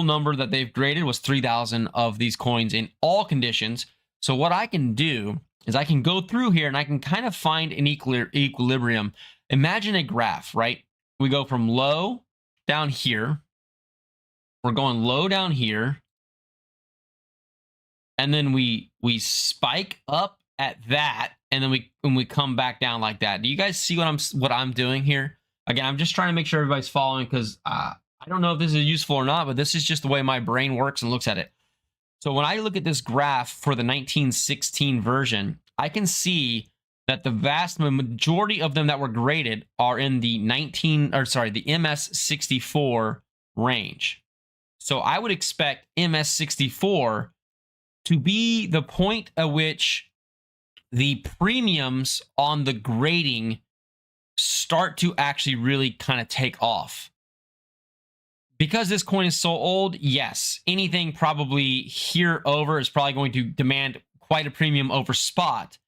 number that they've graded was 3,000 of these coins in all conditions. So what I can do is I can go through here and I can kind of find an equilibrium. Imagine a graph, right? We go from low down here. We're going low down here. And then we spike up at that. And then we come back down like that. Do you guys see what I'm doing here? Again, I'm just trying to make sure everybody's following because I don't know if this is useful or not, but this is just the way my brain works and looks at it. So when I look at this graph for the 1916 version, I can see that the vast majority of them that were graded are in the the MS64 range. So I would expect MS64 to be the point at which the premiums on the grading start to actually really kind of take off. Because this coin is so old, yes, anything probably here over is probably going to demand quite a premium over spot.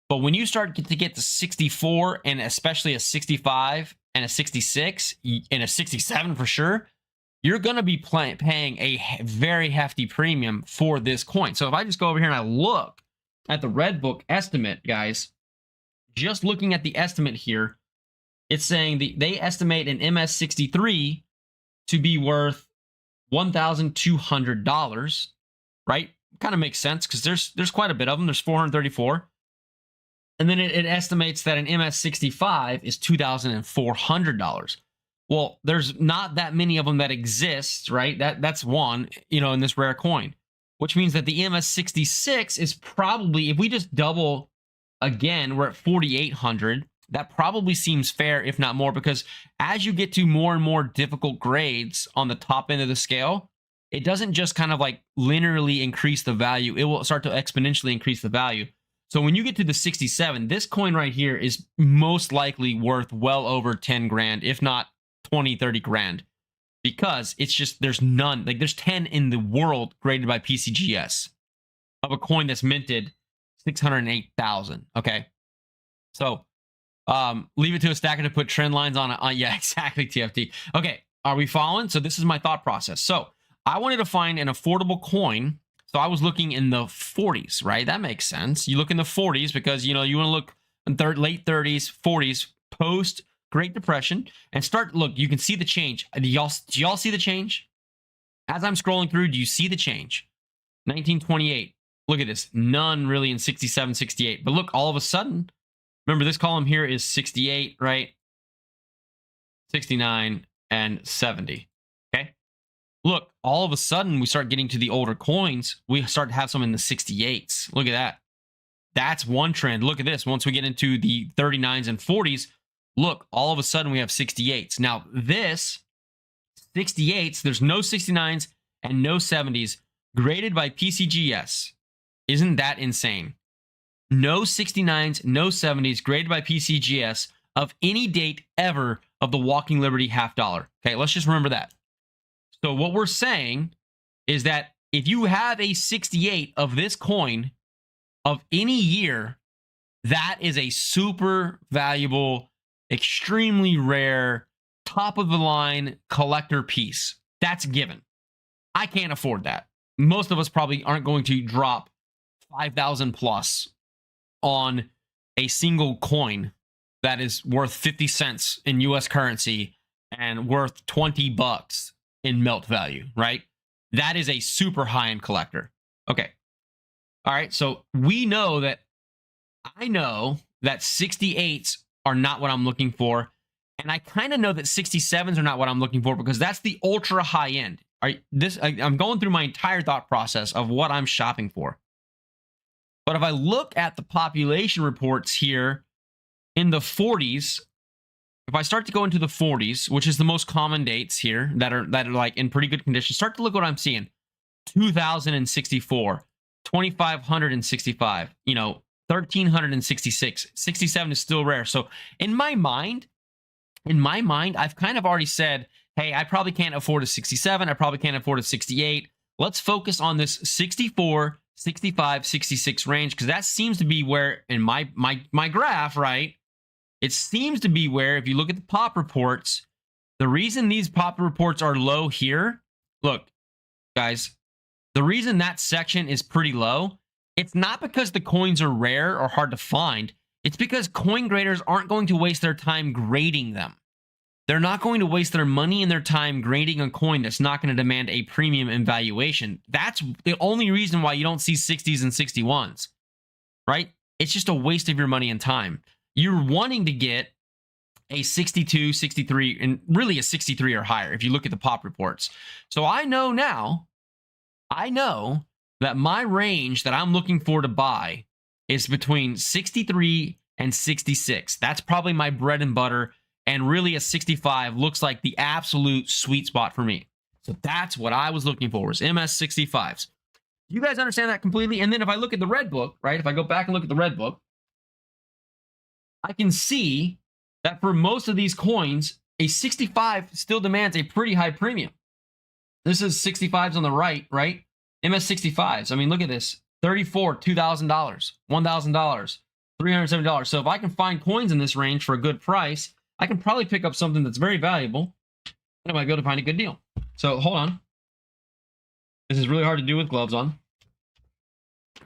But when you start to get to 64 and especially a 65 and a 66 and a 67 for sure, you're going to be paying a very hefty premium for this coin. So if I just go over here and I look at the red book estimate, guys, just looking at the estimate here, it's saying they estimate an MS63 to be worth $1,200, right? Kind of makes sense because there's quite a bit of them. There's 434. And then it estimates that an MS65 is $2,400. Well, there's not that many of them that exist, right? That's one, in this rare coin, which means that the MS66 is probably, if we just double again, we're at 4,800. That probably seems fair, if not more, because as you get to more and more difficult grades on the top end of the scale, it doesn't just kind of like linearly increase the value. It will start to exponentially increase the value. So when you get to the 67, this coin right here is most likely worth well over 10 grand, if not 20, 30 grand, because it's just, there's none, like there's 10 in the world graded by PCGS of a coin that's minted 608,000. Okay. So, leave it to a stacker to put trend lines on it. Yeah, exactly, TFT. Okay, are we following? So this is my thought process. So I wanted to find an affordable coin So I was looking in the 40s, right? That makes sense. You look in the 40s because, you know, you want to look in late 30s, 40s, post Great Depression, and start, look, you can see the change. Do y'all see the change? As I'm scrolling through, do you see the change? 1928. Look at this. None really in 67, 68. But look, all of a sudden, remember this column here is 68, right? 69 and 70. Okay. Look, all of a sudden, we start getting to the older coins. We start to have some in the 68s. Look at that. That's one trend. Look at this. Once we get into the 39s and 40s, look, all of a sudden we have 68s. Now, this 68s, there's no 69s and no 70s graded by PCGS. Isn't that insane? No 69s, no 70s graded by PCGS of any date ever of the Walking Liberty half dollar. Okay, let's just remember that. So what we're saying is that if you have a 68 of this coin of any year, that is a super valuable, extremely rare, top of the line collector piece. That's given. I can't afford that. Most of us probably aren't going to drop 5,000 plus on a single coin that is worth 50 cents in US currency and worth 20 bucks in melt value, right? That is a super high-end collector. Okay. All right. So we know that, I know that 68s are not what I'm looking for. And I kind of know that 67s are not what I'm looking for because that's the ultra high end. I'm going through my entire thought process of what I'm shopping for. But if I look at the population reports here in the 40s, if I start to go into the 40s, which is the most common dates here that are like in pretty good condition, start to look what I'm seeing. 2,064, 2,565, 1,366, 67 is still rare. So in my mind, I've kind of already said, hey, I probably can't afford a 67. I probably can't afford a 68. Let's focus on this 64, 65, 66 range, because that seems to be where in my graph, right? It seems to be where, if you look at the pop reports, the reason these pop reports are low here, look, guys, the reason that section is pretty low, it's not because the coins are rare or hard to find. It's because coin graders aren't going to waste their time grading them. They're not going to waste their money and their time grading a coin that's not going to demand a premium in valuation. That's the only reason why you don't see 60s and 61s, right? It's just a waste of your money and time. You're wanting to get a 62, 63, and really a 63 or higher if you look at the pop reports. So I know now, that my range that I'm looking for to buy is between 63 and 66. That's probably my bread and butter. And really a 65 looks like the absolute sweet spot for me. So that's what I was looking for, was MS 65s. You guys understand that completely? And then if I look at the red book, right? If I go back and look at the red book, I can see that for most of these coins, a 65 still demands a pretty high premium. This is 65s on the right, right? MS 65s. I mean, look at this. 34, $2,000, $1,000, $370. So if I can find coins in this range for a good price, I can probably pick up something that's very valuable, and I might be able to find a good deal. So hold on. This is really hard to do with gloves on.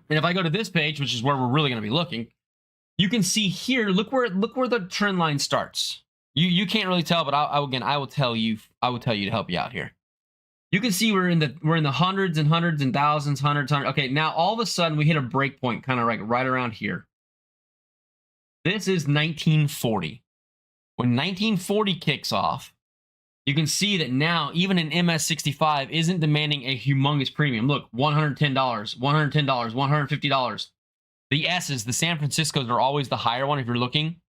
And if I go to this page, which is where we're really going to be looking, you can see here, look where the trend line starts. You can't really tell, but I will tell you to help you out here. You can see we're in the hundreds and hundreds and thousands, hundreds. Okay, now all of a sudden we hit a break point kind of right around here. This is 1940. When 1940 kicks off, you can see that now even an MS65 isn't demanding a humongous premium. Look, $110, $110, $150. The S's, the San Franciscos, are always the higher one if you're looking.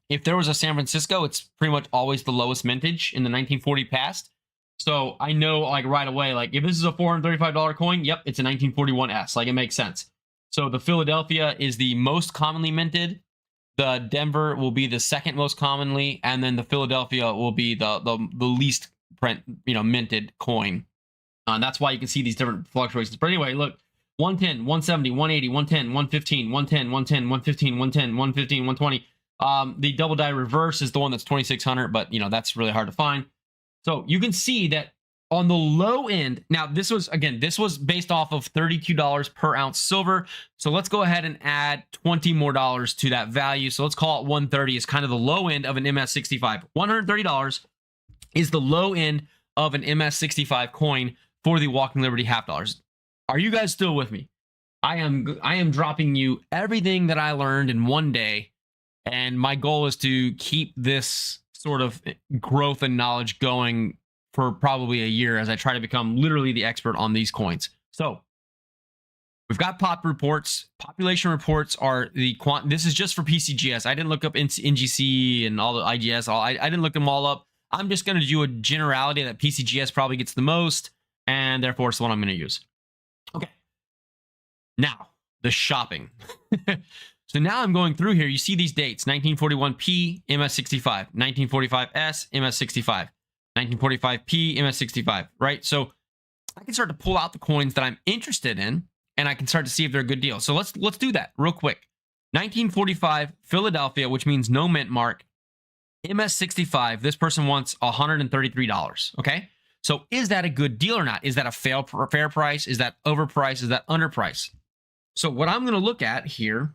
If there was a San Francisco, it's pretty much always the lowest mintage in the 1940 past. So I know, like, right away, like, if this is a $435 coin, yep, it's a 1941 S. Like, it makes sense. So the Philadelphia is the most commonly minted. The Denver will be the second most commonly, and then the Philadelphia will be the least minted coin. That's why you can see these different fluctuations. But anyway, look, 110, 170, 180, 110, 115, 110, 110, 115, 110, 115, 120. The double die reverse is the one that's 2600, but that's really hard to find. So you can see that On the low end, now this was based off of $32 per ounce silver. So let's go ahead and add $20 more to that value. So let's call it 130 is kind of the low end of an MS65. $130 is the low end of an MS65 coin for the Walking Liberty half dollars. Are you guys still with me? I am dropping you everything that I learned in one day, and my goal is to keep this sort of growth and knowledge going for probably a year as I try to become literally the expert on these coins. So we've got pop reports. Population reports are the this is just for PCGS. I didn't look up NGC and all the IGS. I didn't look them all up. I'm just going to do a generality that PCGS probably gets the most, and therefore it's the one I'm going to use. Okay. Now, the shopping. So now I'm going through here. You see these dates: 1941P, MS65, 1945S, MS65. 1945P, MS65, right? So I can start to pull out the coins that I'm interested in, and I can start to see if they're a good deal. So let's do that real quick. 1945 Philadelphia, which means no mint mark, MS65. This person wants $133. Okay, so is that a good deal or not? Is that a fair price? Is that overpriced? Is that underpriced? So what I'm going to look at here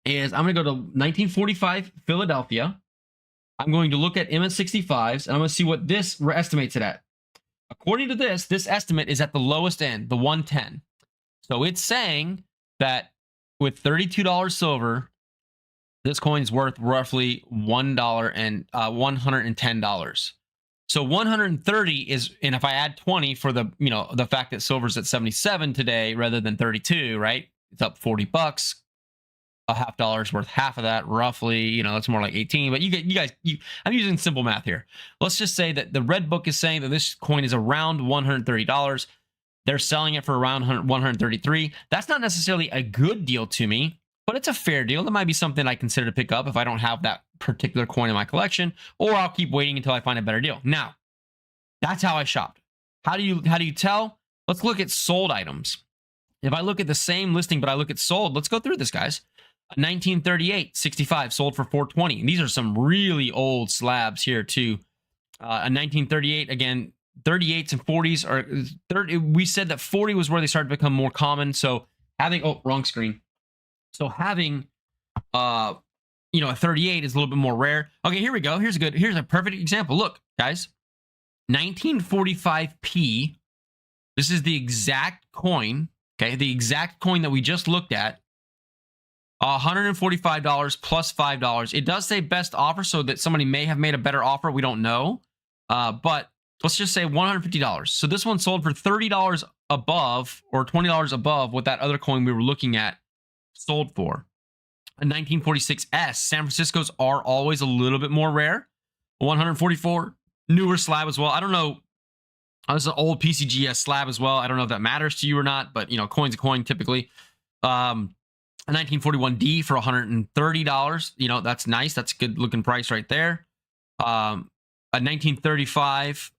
is I'm going to go to 1945 Philadelphia. I'm going to look at MS65s, and I'm going to see what this estimates it at. According to this estimate is at the lowest end, the 110. So it's saying that with $32 silver, this coin is worth roughly $1 and $110. So 130 is, and if I add 20 for the, the fact that silver's at 77 today rather than 32, right? It's up $40. A half dollar's worth half of that, roughly. That's more like 18. But I'm using simple math here. Let's just say that the red book is saying that this coin is around $130. They're selling it for around $133. That's not necessarily a good deal to me, but it's a fair deal. That might be something I consider to pick up if I don't have that particular coin in my collection, or I'll keep waiting until I find a better deal. Now, that's how I shopped. How do you tell? Let's look at sold items. If I look at the same listing, but I look at sold, let's go through this, guys. 1938 65 sold for $420. These are some really old slabs here too. A 1938, again, 38s and 40s are we said that 40 was where they started to become more common. So having wrong screen. So having a 38 is a little bit more rare. Okay, here we go. Here's a perfect example. Look, guys. 1945P. This is the exact coin. Okay, the exact coin that we just looked at. $145 plus $5. It does say best offer, so that somebody may have made a better offer. We don't know. But let's just say $150. So this one sold for $30 above, or $20 above what that other coin we were looking at sold for. A 1946S. San Francisco's are always a little bit more rare. 144 newer slab as well. I don't know. This is an old PCGS slab as well. I don't know if that matters to you or not, but coin's a coin typically. A 1941D for $130. That's nice. That's a good looking price right there. A 1935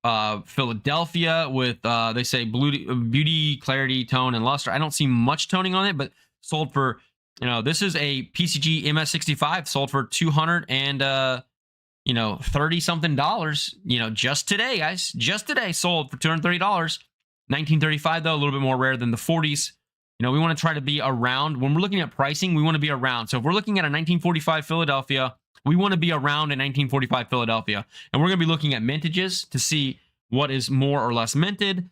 Philadelphia with they say beauty, clarity, tone, and luster. I don't see much toning on it, but sold for this is a PCG MS65 sold for $200 and 30 something dollars. Just today, guys, just today sold for $230. 1935 though, a little bit more rare than the 40s. We want to try to be around, when we're looking at pricing, we want to be around. So if we're looking at a 1945 Philadelphia, we want to be around a 1945 Philadelphia. And we're going to be looking at mintages to see what is more or less minted.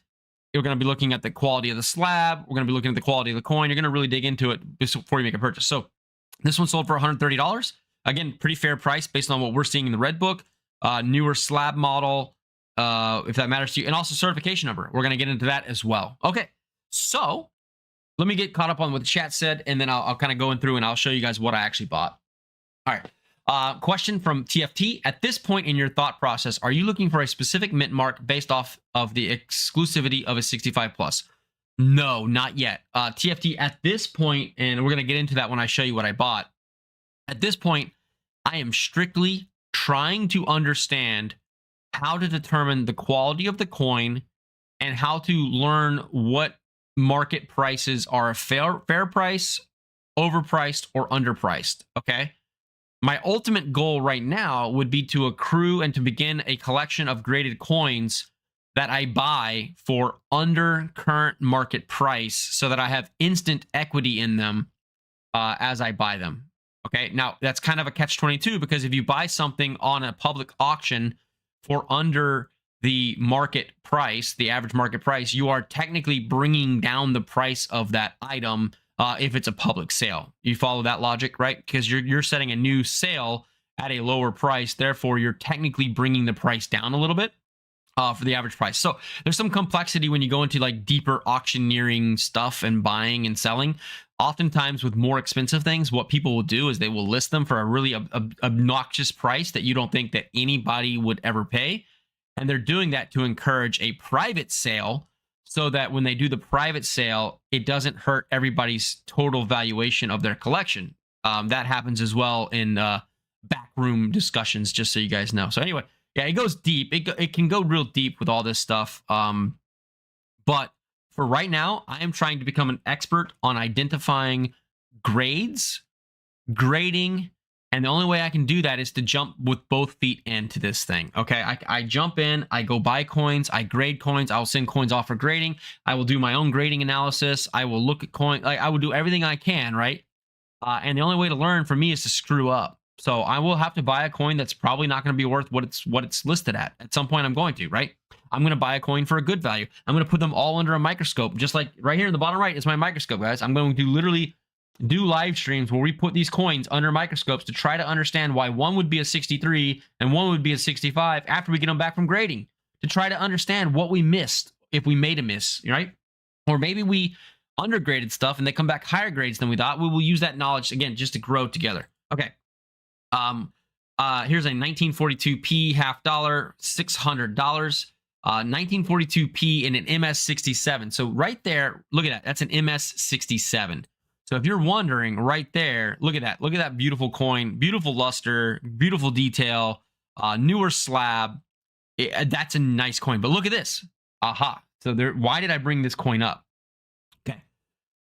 You're going to be looking at the quality of the slab. We're going to be looking at the quality of the coin. You're going to really dig into it before you make a purchase. So this one sold for $130. Again, pretty fair price based on what we're seeing in the red book. Newer slab model, if that matters to you. And also certification number. We're going to get into that as well. Okay, so let me get caught up on what the chat said, and then I'll kind of go in through and I'll show you guys what I actually bought. All right. Question from TFT. At this point in your thought process, are you looking for a specific mint mark based off of the exclusivity of a 65 plus? No, not yet. TFT, at this point, and we're going to get into that when I show you what I bought. At this point, I am strictly trying to understand how to determine the quality of the coin and how to learn what market prices are a fair price, overpriced, or underpriced. Okay. My ultimate goal right now would be to accrue and to begin a collection of graded coins that I buy for under current market price so that I have instant equity in them as I buy them. Okay, now that's kind of a catch-22 because if you buy something on a public auction for under the market price, the average market price, you are technically bringing down the price of that item if it's a public sale. You follow that logic, right? Because you're setting a new sale at a lower price, therefore you're technically bringing the price down a little bit for the average price. So there's some complexity when you go into like deeper auctioneering stuff and buying and selling. Oftentimes with more expensive things, what people will do is they will list them for a really obnoxious price that you don't think that anybody would ever pay. And they're doing that to encourage a private sale so that when they do the private sale, it doesn't hurt everybody's total valuation of their collection. That happens as well in backroom discussions, just so you guys know. So anyway, yeah, it goes deep. It can go real deep with all this stuff. But for right now, I am trying to become an expert on identifying grades, grading, and the only way I can do that is to jump with both feet into this thing. Okay, I jump in, I go buy coins, I grade coins, I will send coins off for grading. I will do my own grading analysis. I will look at coin, like I will do everything I can, right? And the only way to learn for me is to screw up. So I will have to buy a coin that's probably not going to be worth what it's listed at. At some point, I'm going to, right? I'm going to buy a coin for a good value. I'm going to put them all under a microscope, just like right here in the bottom right is my microscope, guys. I'm going to literally do live streams where we put these coins under microscopes to try to understand why one would be a 63 and one would be a 65 after we get them back from grading, to try to understand what we missed if we made a miss, right? Or maybe we undergraded stuff and they come back higher grades than we thought. We will use that knowledge again just to grow together. Okay. Here's a 1942p half dollar, $600. 1942p in an MS67. So right there, look at that. That's an MS67. So if you're wondering, right there, look at that. Look at that beautiful coin, beautiful luster, beautiful detail, newer slab. That's a nice coin. But look at this. Aha. So there. Why did I bring this coin up? Okay.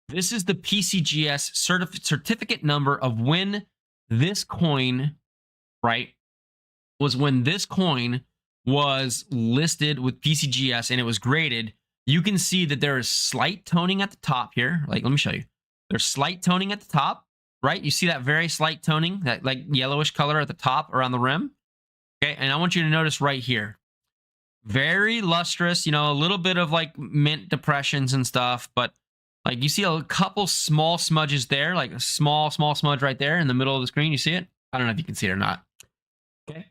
This is the PCGS certificate number of when this coin, right, was when this coin was listed with PCGS and it was graded. You can see that there is slight toning at the top here. Like, let me show you. There's slight toning at the top, right? You see that very slight toning, that like yellowish color at the top around the rim. Okay, and I want you to notice right here. Very lustrous, you know, a little bit of like mint depressions and stuff, but like you see a couple small smudges there, like a small smudge right there in the middle of the screen. You see it? I don't know if you can see it or not. Okay.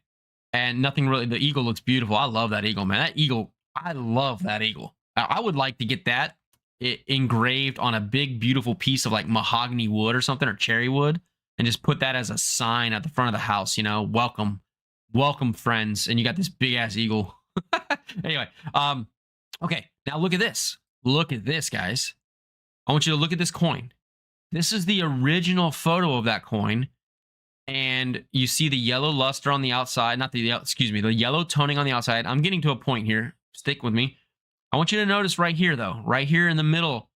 And nothing really, the eagle looks beautiful. I love that eagle, man. That eagle, I love that eagle. I would like to get that engraved on a big, beautiful piece of like mahogany wood or something, or cherry wood, and just put that as a sign at the front of the house, you know, welcome, friends. And you got this big ass eagle. Anyway, okay, now look at this. Look at this, guys. I want you to look at this coin. This is the original photo of that coin. And you see the yellow luster on the outside, not the, excuse me, the yellow toning on the outside. I'm getting to a point here. Stick with me. I want you to notice right here, though, right here in the middle,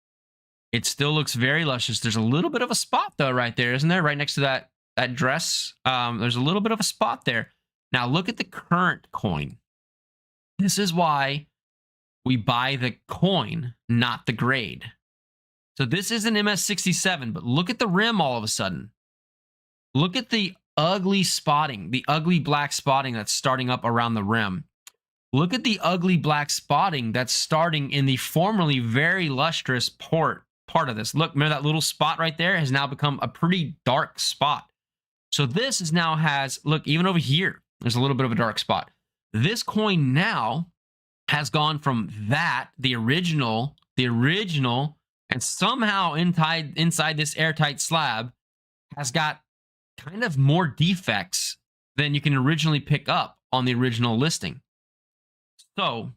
it still looks very luscious. There's a little bit of a spot, though, right there, isn't there? Right next to that dress. There's a little bit of a spot there. Now, look at the current coin. This is why we buy the coin, not the grade. So this is an MS67, but look at the rim all of a sudden. Look at the ugly spotting, the ugly black spotting that's starting up around the rim. Look at the ugly black spotting that's starting in the formerly very lustrous part of this. Look, remember that little spot right there has now become a pretty dark spot. So this is now has, look, even over here, there's a little bit of a dark spot. This coin now has gone from that, the original, and somehow inside this airtight slab has got kind of more defects than you can originally pick up on the original listing. So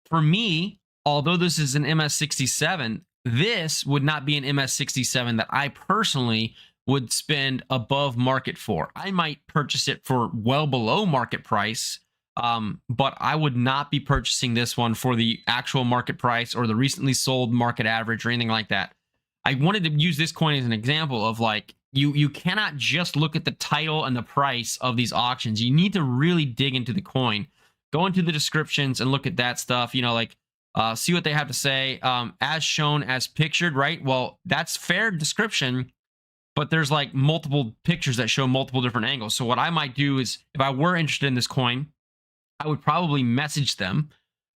for me, although this is an MS67, this would not be an MS67 that I personally would spend above market for. I might purchase it for well below market price, but I would not be purchasing this one for the actual market price or the recently sold market average or anything like that. I wanted to use this coin as an example of like, you cannot just look at the title and the price of these auctions. You need to really dig into the coin. go into the descriptions and look at that stuff, you know, like see what they have to say. As shown, as pictured, right? Well, that's fair description, but there's like multiple pictures that show multiple different angles. So what I might do is, if I were interested in this coin, I would probably message them.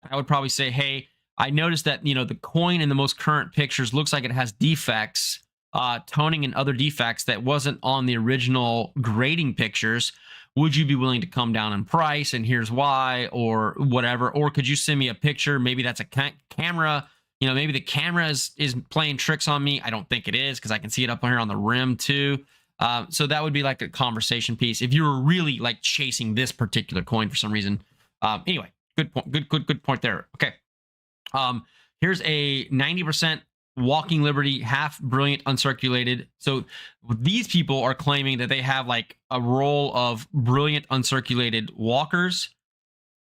I would probably say, hey, I noticed that, you know, the coin in the most current pictures looks like it has defects, toning and other defects that wasn't on the original grading pictures. Would you be willing to come down in price? And here's why, or whatever. Or could you send me a picture? Maybe that's a camera. You know, maybe the camera is playing tricks on me. I don't think it is, because I can see it up here on the rim too. So that would be like a conversation piece if you were really like chasing this particular coin for some reason. Anyway, good point. Good point there. Okay. Here's a 90% Walking Liberty, half brilliant uncirculated. So these people are claiming that they have like a roll of brilliant uncirculated walkers,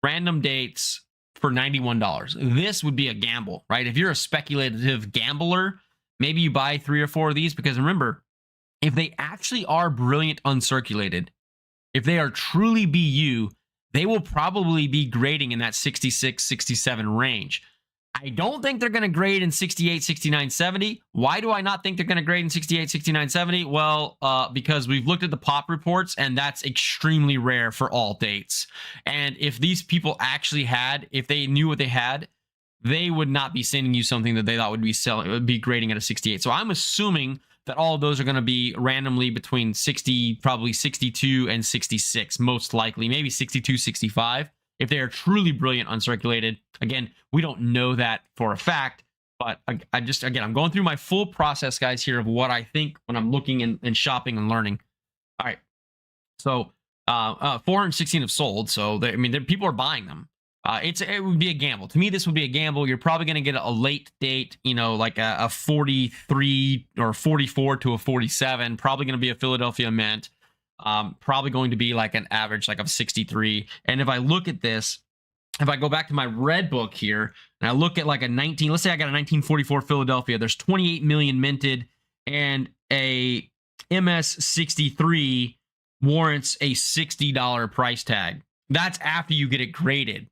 random dates for $91. This would be a gamble, right? If you're a speculative gambler, maybe you buy 3 or 4 of these, because remember, if they actually are brilliant uncirculated, if they are truly BU, they will probably be grading in that 66, 67 range. I don't think they're going to grade in 68, 69, 70. Why do I not think they're going to grade in 68, 69, 70? Well, because we've looked at the pop reports, and that's extremely rare for all dates. And if these people actually had, if they knew what they had, they would not be sending you something that they thought would be selling, would be grading at a 68. So I'm assuming that all of those are going to be randomly between 60, probably 62 and 66, most likely, maybe 62, 65. If they are truly brilliant uncirculated. Again, we don't know that for a fact, but I'm going through my full process, guys, here of what I think when I'm looking and shopping and learning. All right. So 416 have sold. So people are buying them. It would be a gamble. To me, this would be a gamble. You're probably going to get a late date, you know, like a 43 or 44 to a 47, probably going to be a Philadelphia Mint. Probably going to be like an average like of 63. And if I look at this, if I go back to my red book here and I look at like a 19, let's say I got a 1944 Philadelphia, there's 28 million minted, and a MS63 warrants a $60 price tag. That's after you get it graded.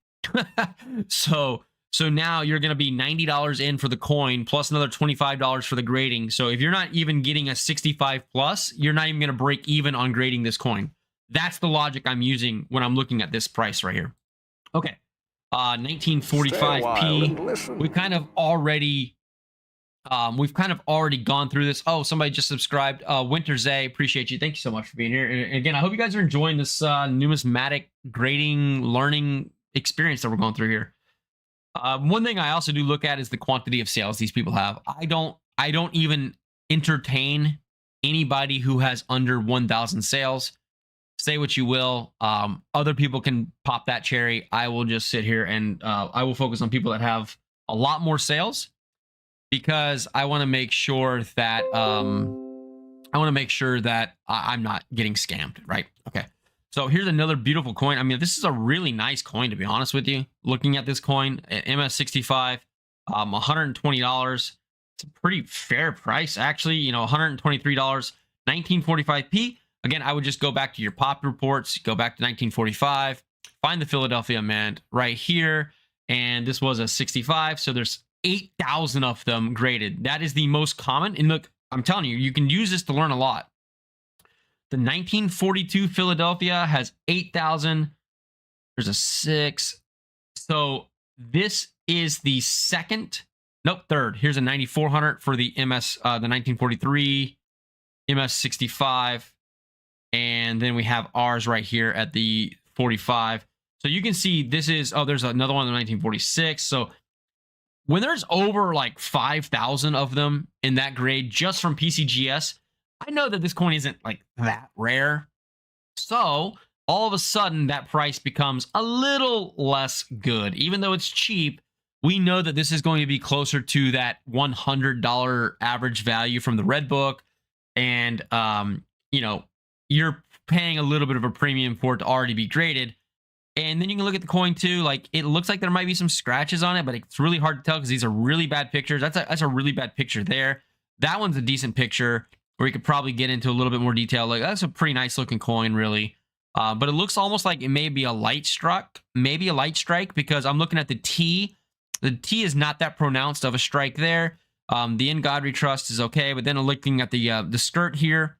So now you're going to be $90 in for the coin plus another $25 for the grading. So if you're not even getting a 65 plus, you're not even going to break even on grading this coin. That's the logic I'm using when I'm looking at this price right here. Okay. 1945p. We've kind of already gone through this. Oh, somebody just subscribed. Winter Zay, appreciate you. Thank you so much for being here. And again, I hope you guys are enjoying this numismatic grading learning experience that we're going through here. One thing I also do look at is the quantity of sales these people have. I don't even entertain anybody who has under 1,000 sales. Say what you will. Other people can pop that cherry. I will just sit here and I will focus on people that have a lot more sales, because I want to make sure that I'm not getting scammed, right? Okay. So here's another beautiful coin. I mean, this is a really nice coin, to be honest with you. Looking at this coin, MS65, $120. It's a pretty fair price, actually. You know, $123, 1945p. Again, I would just go back to your pop reports, go back to 1945, find the Philadelphia Mint right here, and this was a 65. So there's 8,000 of them graded. That is the most common. And look, I'm telling you, you can use this to learn a lot. The 1942 Philadelphia has 8,000. There's a 6. So this is the third. Here's a 9,400 for the MS, the 1943, MS65. And then we have ours right here at the 45. So you can see this is, there's another one in 1946. So when there's over like 5,000 of them in that grade just from PCGS, I know that this coin isn't like that rare. So all of a sudden that price becomes a little less good. Even though it's cheap, we know that this is going to be closer to that $100 average value from the red book. And, you know, you're paying a little bit of a premium for it to already be graded. And then you can look at the coin too. Like, it looks like there might be some scratches on it, but it's really hard to tell because these are really bad pictures. That's a really bad picture there. That one's a decent picture where you could probably get into a little bit more detail. Like, that's a pretty nice looking coin, really. But it looks almost like it may be a light strike, because I'm looking at the T. The T is not that pronounced of a strike there. The In God We Trust is okay, but then looking at the skirt here,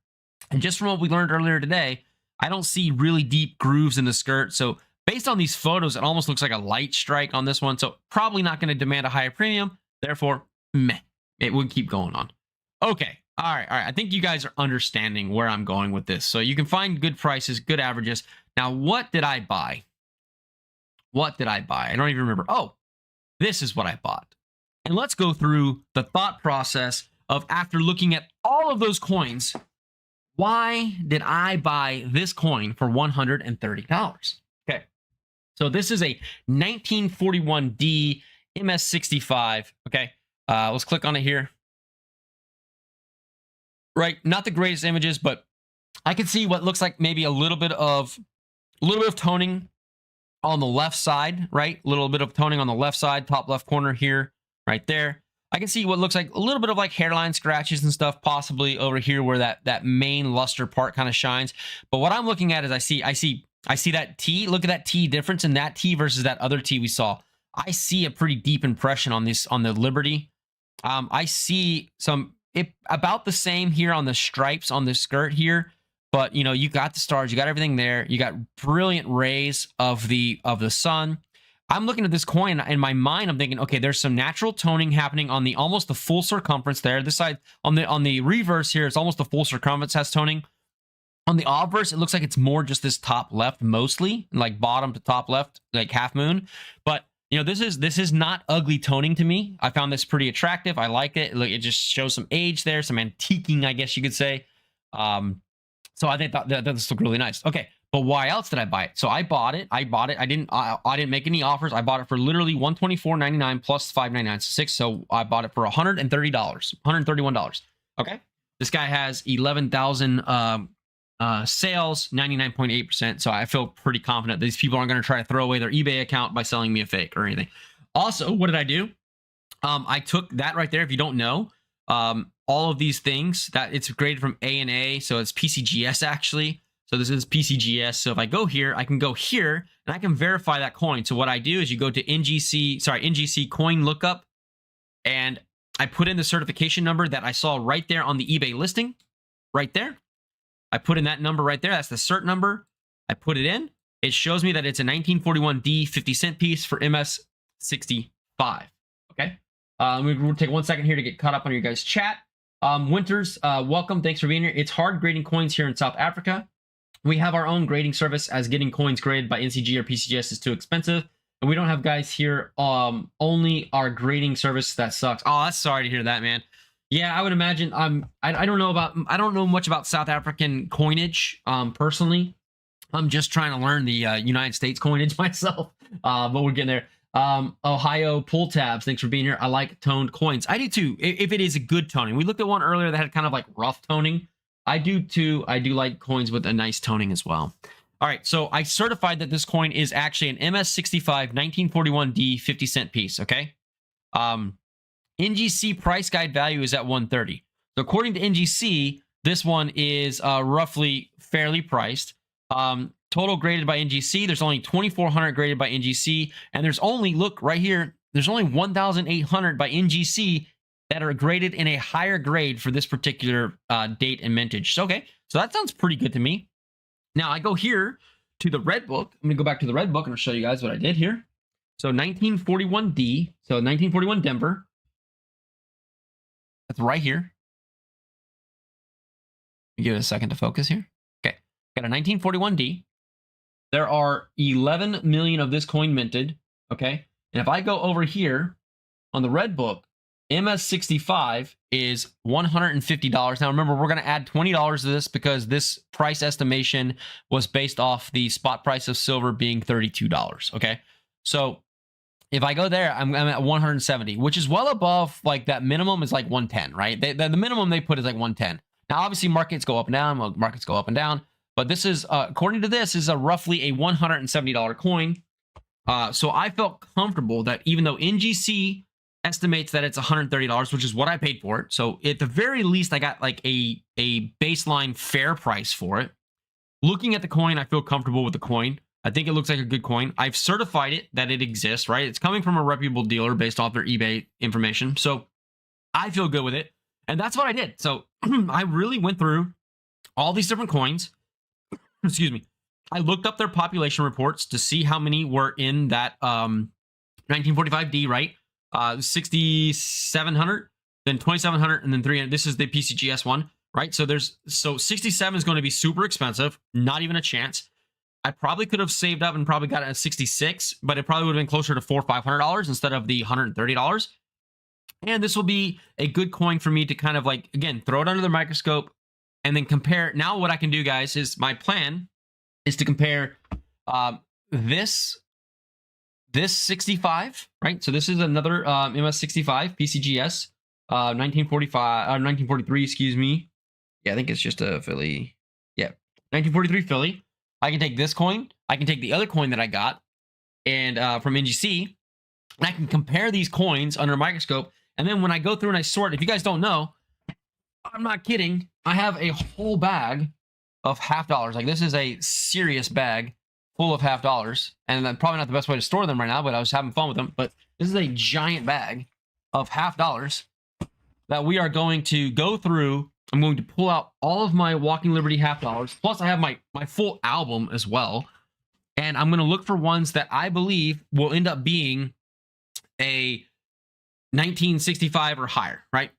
and just from what we learned earlier today, I don't see really deep grooves in the skirt. So based on these photos, it almost looks like a light strike on this one. So probably not going to demand a higher premium. Therefore, meh, it would keep going on. Okay. All right. I think you guys are understanding where I'm going with this. So you can find good prices, good averages. Now, what did I buy? I don't even remember. Oh, this is what I bought. And let's go through the thought process of, after looking at all of those coins, why did I buy this coin for $130? Okay. So this is a 1941D MS65. Okay. Let's click on it here. Right. Not the greatest images, but I can see what looks like maybe a little bit of toning on the left side, right? A little bit of toning on the left side, top left corner here, right there. I can see what looks like a little bit of like hairline scratches and stuff, possibly over here where that main luster part kind of shines. But what I'm looking at is I see that T. Look at that T difference in that T versus that other T we saw. I see a pretty deep impression on the Liberty. I see about the same here on the stripes on the skirt here. But, you know, you got the stars, you got everything there. You got brilliant rays of the sun. I'm looking at this coin in my mind. I'm thinking, okay, there's some natural toning happening on almost the full circumference there. This side on the reverse here, it's almost the full circumference has toning. On the obverse, it looks like it's more just this top left, mostly like bottom to top left, like half moon. But you know, this is not ugly toning to me. I found this pretty attractive. I like it. Look, it just shows some age there, some antiquing, I guess you could say. So I think that this looked really nice. Okay, but why else did I buy it? So I bought it. I didn't make any offers. I bought it for literally $124.99 plus $5.99, so $6. So I bought it for $130, $131. Okay, this guy has 11,000 sales, 99.8%. So I feel pretty confident these people aren't going to try to throw away their eBay account by selling me a fake or anything. Also, what did I do? I took that right there. If you don't know, all of these things, that it's graded from A and A, so it's PCGS actually. So this is PCGS. So if I go here, I can go here and I can verify that coin. So what I do is you go to NGC coin lookup, and I put in the certification number that I saw right there on the eBay listing, right there. I put in that number right there. That's the cert number. I put it in. It shows me that it's a 1941D 50-cent piece for MS65. Okay. We'll take 1 second here to get caught up on your guys' chat. Winters, welcome. Thanks for being here. It's hard grading coins here in South Africa. We have our own grading service, as getting coins graded by NCG or PCGS is too expensive. And we don't have guys here. Only our grading service that sucks. Oh, that's sorry to hear that, man. Yeah, I would imagine. I don't know much about South African coinage personally. I'm just trying to learn the United States coinage myself. But we're getting there. Ohio pull tabs, thanks for being here. I like toned coins. I do too, if it is a good toning. We looked at one earlier that had kind of like rough toning. I do too. I do like coins with a nice toning as well. All right, so I certified that this coin is actually an MS65 1941D 50-cent piece. Okay. NGC price guide value is at 130. So according to NGC, this one is roughly fairly priced. Total graded by NGC, there's only 2,400 graded by NGC, and there's only, look right here, there's only 1,800 by NGC that are graded in a higher grade for this particular date and mintage. So, okay, so that sounds pretty good to me. Now I go here to the red book. I'm gonna go back to the red book and I'll show you guys what I did here. So 1941D, so 1941 Denver. That's right here. Give it a second to focus here. Okay, got a 1941D. There are 11 million of this coin minted. Okay, and if I go over here on the red book, MS65 is $150. Now remember, we're going to add $20 to this because this price estimation was based off the spot price of silver being $32. Okay, so if I go there, I'm at 170, which is well above, like, that minimum is like 110, right? The minimum they put is like 110. Now, obviously, markets go up and down. Well, markets go up and down. But this is, according to this, is a roughly a $170 coin. So I felt comfortable that even though NGC estimates that it's $130, which is what I paid for it. So at the very least, I got like a baseline fair price for it. Looking at the coin, I feel comfortable with the coin. I think it looks like a good coin. I've certified it that it exists, right? It's coming from a reputable dealer based off their eBay information. So I feel good with it. And that's what I did. So I really went through all these different coins. Excuse me. I looked up their population reports to see how many were in that 1945D, right? 6,700, then 2,700, and then 300. This is the PCGS one, right? So 67 is going to be super expensive, not even a chance. I probably could have saved up and probably got it at 66, but it probably would have been closer to $400 or $500 instead of the $130. And this will be a good coin for me to kind of like, again, throw it under the microscope and then compare. Now what I can do, guys, is my plan is to compare this 65, right? So this is another MS65 PCGS, 1945, 1943, excuse me. Yeah, I think it's just a Philly. Yeah, 1943 Philly. I can take this coin. I can take the other coin that I got and from NGC, and I can compare these coins under a microscope. And then when I go through and I sort, if you guys don't know, I'm not kidding. I have a whole bag of $50. Like, this is a serious bag full of $50. And that's probably not the best way to store them right now, but I was having fun with them. But this is a giant bag of $50 that we are going to go through. I'm going to pull out all of my Walking Liberty $50. Plus, I have my full album as well. And I'm going to look for ones that I believe will end up being a 1965 or higher, right?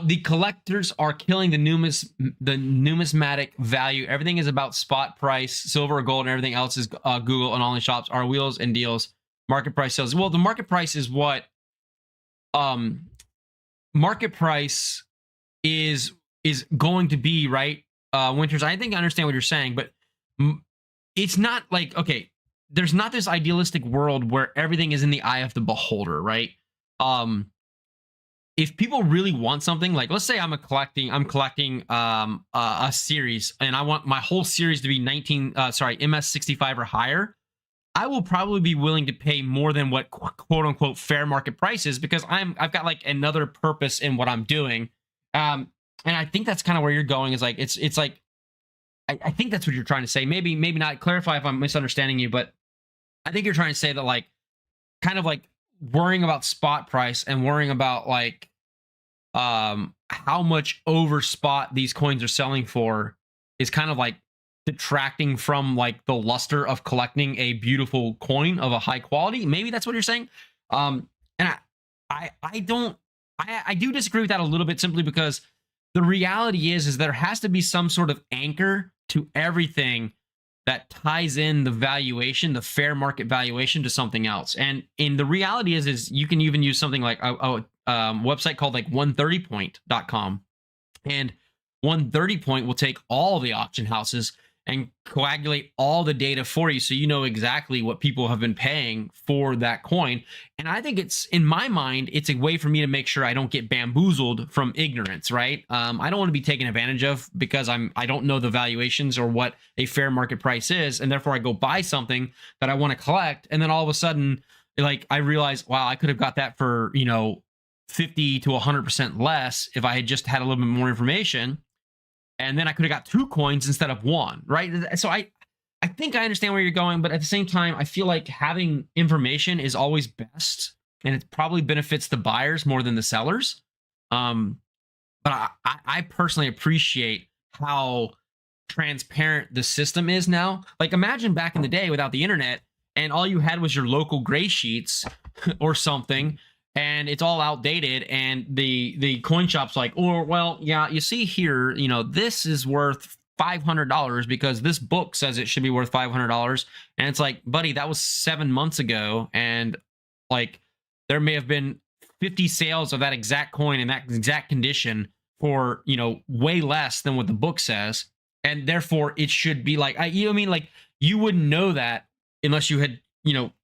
The collectors are killing the numismatic value. Everything is about spot price, silver or gold, and everything else is Google and online shops are wheels and deals, market price sales. Well, the market price is what market price is going to be, right? Winters, I think I understand what you're saying, but it's not like, okay, there's not this idealistic world where everything is in the eye of the beholder, right? If people really want something, like let's say I'm collecting a series and I want my whole series to be MS65 or higher, I will probably be willing to pay more than what quote unquote fair market price is, because I've got like another purpose in what I'm doing. And I think that's kind of where you're going, is like it's like I think that's what you're trying to say. Maybe not. Clarify if I'm misunderstanding you, but I think you're trying to say that, like, kind of like worrying about spot price and worrying about like how much over spot these coins are selling for is kind of like detracting from like the luster of collecting a beautiful coin of a high quality. Maybe that's what you're saying. And I do disagree with that a little bit, simply because the reality is there has to be some sort of anchor to everything that ties in the valuation, the fair market valuation, to something else. And the reality is you can even use something like a website called like 130point.com. And 130 Point will take all the auction houses and coagulate all the data for you, so you know exactly what people have been paying for that coin. And I think it's, in my mind, it's a way for me to make sure I don't get bamboozled from ignorance, right? I don't want to be taken advantage of because I don't know the valuations or what a fair market price is, and therefore I go buy something that I want to collect, and then all of a sudden, like, I realize, wow, I could have got that for 50 to 100% less if I had just had a little bit more information. And then I could have got 2 coins instead of 1, right? So I think I understand where you're going, but at the same time, I feel like having information is always best, and it probably benefits the buyers more than the sellers. But I personally appreciate how transparent the system is now. Like, imagine back in the day without the internet, and all you had was your local gray sheets or something, and it's all outdated, and the coin shop's like, oh, well, yeah, you see here, this is worth $500 because this book says it should be worth $500. And it's like, buddy, that was 7 months ago, and like there may have been 50 sales of that exact coin in that exact condition for way less than what the book says, and therefore it should be like, like, you wouldn't know that unless you had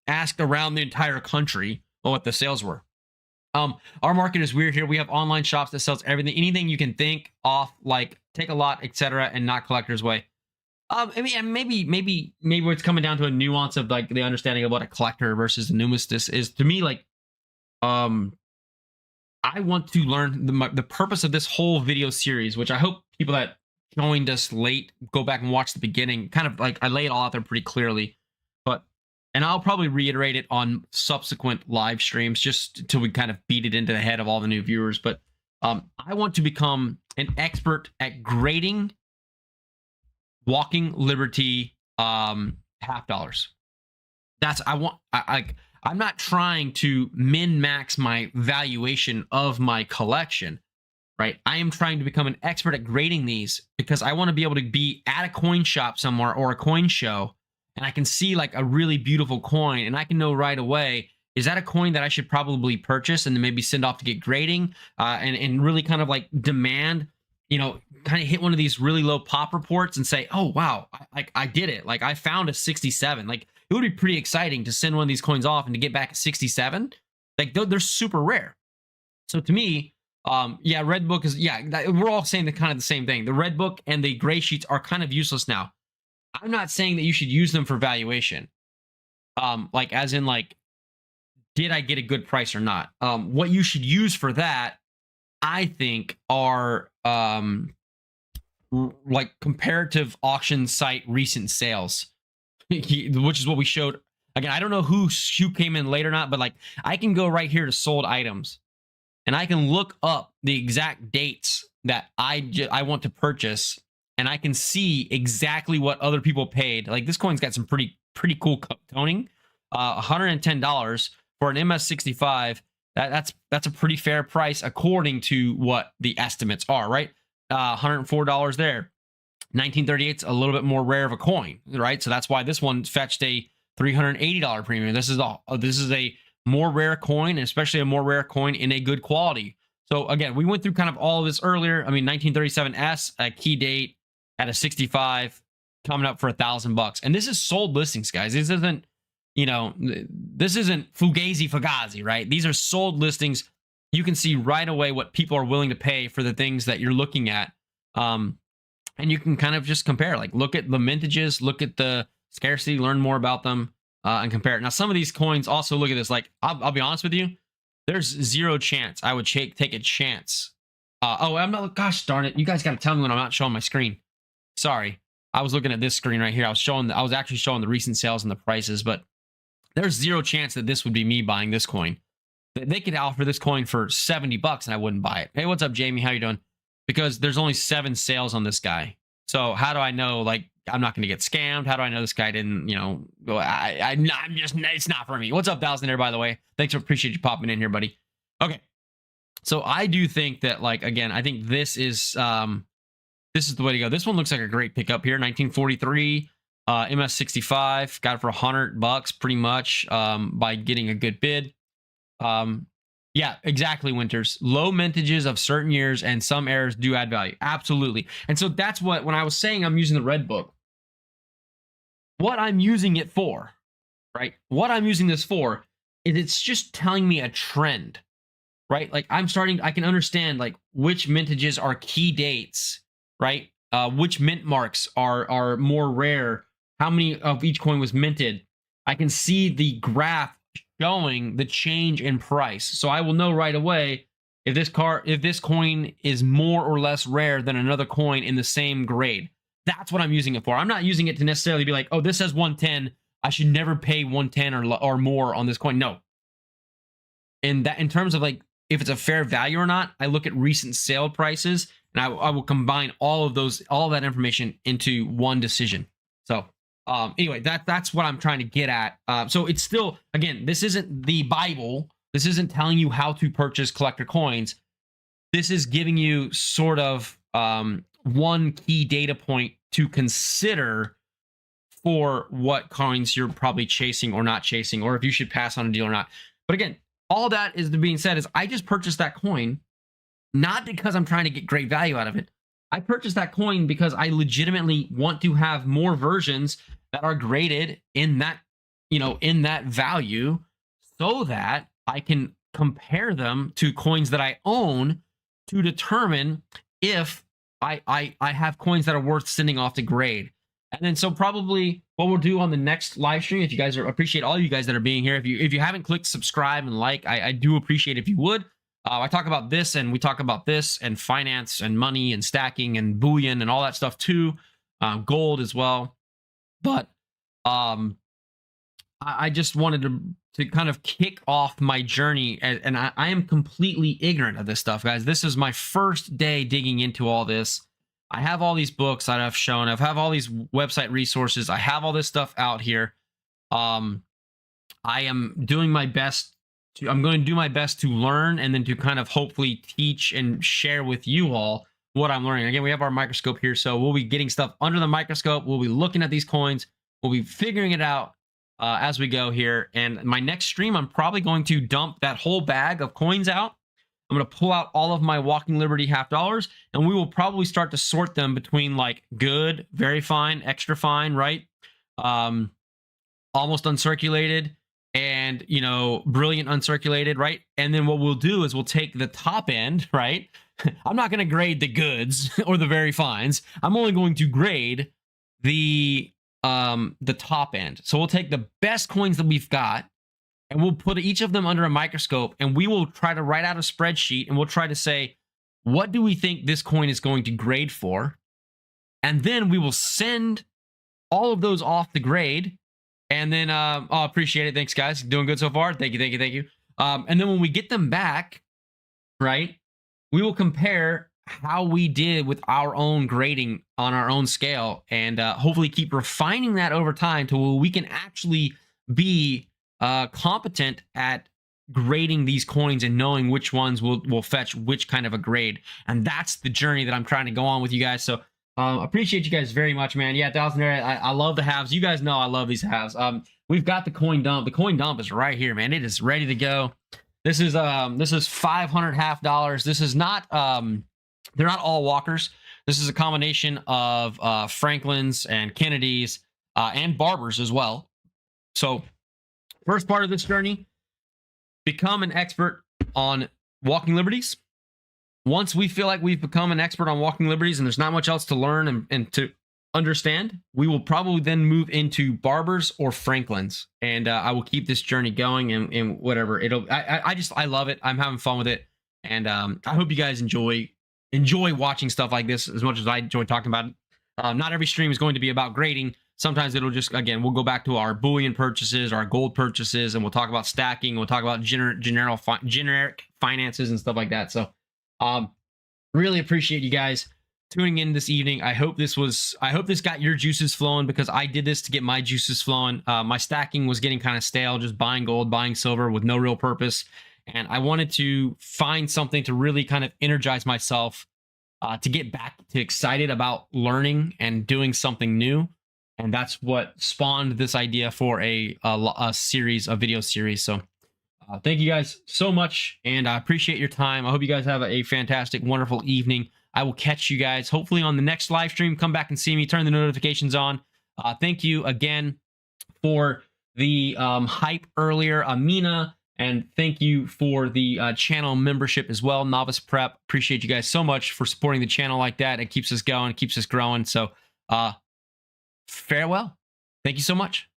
asked around the entire country what the sales were. Our market is weird here. We have online shops that sells everything, anything you can think off, like take a lot, etc., and not collector's way. I mean, maybe what's coming down to a nuance of like the understanding of what a collector versus a numismatist is. To me, like, I want to learn the purpose of this whole video series, which I hope people that joined us late, go back and watch the beginning. Kind of like I lay it all out there pretty clearly. But and I'll probably reiterate it on subsequent live streams just until we kind of beat it into the head of all the new viewers. But I want to become an expert at grading Walking Liberty half dollars. That's I'm not trying to min max my valuation of my collection, right? I am trying to become an expert at grading these because I want to be able to be at a coin shop somewhere or a coin show, and I can see like a really beautiful coin, and I can know right away, is that a coin that I should probably purchase and then maybe send off to get grading, and really kind of like demand, kind of hit one of these really low pop reports and say, oh wow, I did it. Like I found a 67. Like it would be pretty exciting to send one of these coins off and to get back a 67. Like they're super rare. So to me, Red Book is, we're all saying the same thing. The Red Book and the gray sheets are kind of useless now. I'm not saying that you should use them for valuation. Like as in like, did I get a good price or not? What you should use for that, I think, are like comparative auction site recent sales, which is what we showed. Again, I don't know who came in late or not, but like I can go right here to sold items and I can look up the exact dates that I want to purchase, and I can see exactly what other people paid. Like this coin's got some pretty cool toning. $110 for an MS65. That's a pretty fair price according to what the estimates are, right? $104 there. 1938's a little bit more rare of a coin, right? So that's why this one fetched a $380 premium. This is a more rare coin, and especially a more rare coin in a good quality. So again, we went through kind of all of this earlier. I mean, 1937S, a key date at a 65, coming up for $1,000. And this is sold listings, guys. This isn't, this isn't Fugazi, right? These are sold listings. You can see right away what people are willing to pay for the things that you're looking at. And you can kind of just compare, like look at the mintages, look at the scarcity, learn more about them, and compare it. Now, some of these coins also, look at this. Like, I'll be honest with you, there's zero chance I would take a chance. I'm not, gosh darn it. You guys got to tell me when I'm not showing my screen. Sorry. I was looking at this screen right here. I was actually showing the recent sales and the prices, but there's zero chance that this would be me buying this coin. They could offer this coin for $70 and I wouldn't buy it. Hey, what's up, Jamie? How you doing? Because there's only 7 sales on this guy. So how do I know, like, I'm not going to get scammed? How do I know this guy didn't, go, I'm just, it's not for me. What's up, Dallas, there, by the way? Thanks. Appreciate you popping in here, buddy. Okay. So I do think that, like, again, I think this is the way to go. This one looks like a great pickup here. 1943 MS65, got it for $100 pretty much, by getting a good bid. Yeah, exactly, Winters. Low mintages of certain years and some errors do add value. Absolutely. And so that's what, when I was saying I'm using the Red Book, what I'm using it for, right? What I'm using this for is it's just telling me a trend, right? Like I can understand like which mintages are key dates, right? Which mint marks are more rare, how many of each coin was minted. I can see the graph showing the change in price. So I will know right away if this coin is more or less rare than another coin in the same grade. That's what I'm using it for. I'm not using it to necessarily be like, oh, this says 110. I should never pay 110 or more on this coin. No. And that, in terms of like if it's a fair value or not, I look at recent sale prices and I will combine all of that information into one decision. So anyway, that's what I'm trying to get at. So it's still, again, this isn't the Bible. This isn't telling you how to purchase collector coins. This is giving you sort of one key data point to consider for what coins you're probably chasing or not chasing, or if you should pass on a deal or not. But again, all that is being said is I just purchased that coin not because I'm trying to get great value out of it. I purchased that coin because I legitimately want to have more versions that are graded in that, in that value, so that I can compare them to coins that I own to determine if I have coins that are worth sending off to grade. And then so probably what we'll do on the next live stream, if you guys appreciate all you guys that are being here. If you haven't clicked subscribe and like, I do appreciate if you would. I talk about this, and we talk about this, and finance, and money, and stacking, and bullion, and all that stuff too. Gold as well. But I just wanted to kind of kick off my journey, and I am completely ignorant of this stuff, guys. This is my first day digging into all this. I have all these books that I've shown. I have all these website resources. I have all this stuff out here. I am doing my best. I'm going to do my best to learn, and then to kind of hopefully teach and share with you all what I'm learning. Again, we have our microscope here, so we'll be getting stuff under the microscope. We'll be looking at these coins. We'll be figuring it out as we go here. And my next stream, I'm probably going to dump that whole bag of coins out. I'm going to pull out all of my Walking Liberty half dollars, and we will probably start to sort them between like good, very fine, extra fine, right? Almost uncirculated, and, you know, brilliant uncirculated, right? And then what we'll do is we'll take the top end, right? I'm not going to grade the goods or the very fines. I'm only going to grade the top end. So we'll take the best coins that we've got, and we'll put each of them under a microscope, and we will try to write out a spreadsheet, and we'll try to say, what do we think this coin is going to grade for? And then we will send all of those off the grade. And then, appreciate it. Thanks, guys. Doing good so far. Thank you, thank you, thank you. And then when we get them back, right, we will compare how we did with our own grading on our own scale, and hopefully keep refining that over time to where we can actually be competent at grading these coins and knowing which ones will fetch which kind of a grade. And that's the journey that I'm trying to go on with you guys. So appreciate you guys very much, man. Yeah, Thousandaire, I love the halves. You guys know I love these halves. We've got the coin dump. The coin dump is right here, man. It is ready to go. This is 500 half dollars. This is not they're not all walkers. This is a combination of Franklin's and Kennedy's and Barbers as well. So first part of this journey, become an expert on Walking Liberties. Once we feel like we've become an expert on Walking Liberties and there's not much else to learn and to understand, we will probably then move into Barbers or Franklin's, and I will keep this journey going, and whatever I love it. I'm having fun with it, and I hope you guys enjoy watching stuff like this as much as I enjoy talking about it. Not every stream is going to be about grading. Sometimes it'll just, again, we'll go back to our bullion purchases, our gold purchases, and we'll talk about stacking. We'll talk about generic finances and stuff like that. So really appreciate you guys tuning in this evening. I hope this got your juices flowing, because I did this to get my juices flowing. My stacking was getting kind of stale, just buying gold, buying silver with no real purpose. And I wanted to find something to really kind of energize myself, to get back to excited about learning and doing something new. And that's what spawned this idea for a video series. So thank you guys so much, and I appreciate your time. I hope you guys have a fantastic, wonderful evening. I will catch you guys hopefully on the next live stream. Come back and see me. Turn the notifications on. Thank you again for the hype earlier, Amina, and thank you for the channel membership as well, Novice Prep. Appreciate you guys so much for supporting the channel like that. It keeps us going, it keeps us growing. So farewell. Thank you so much.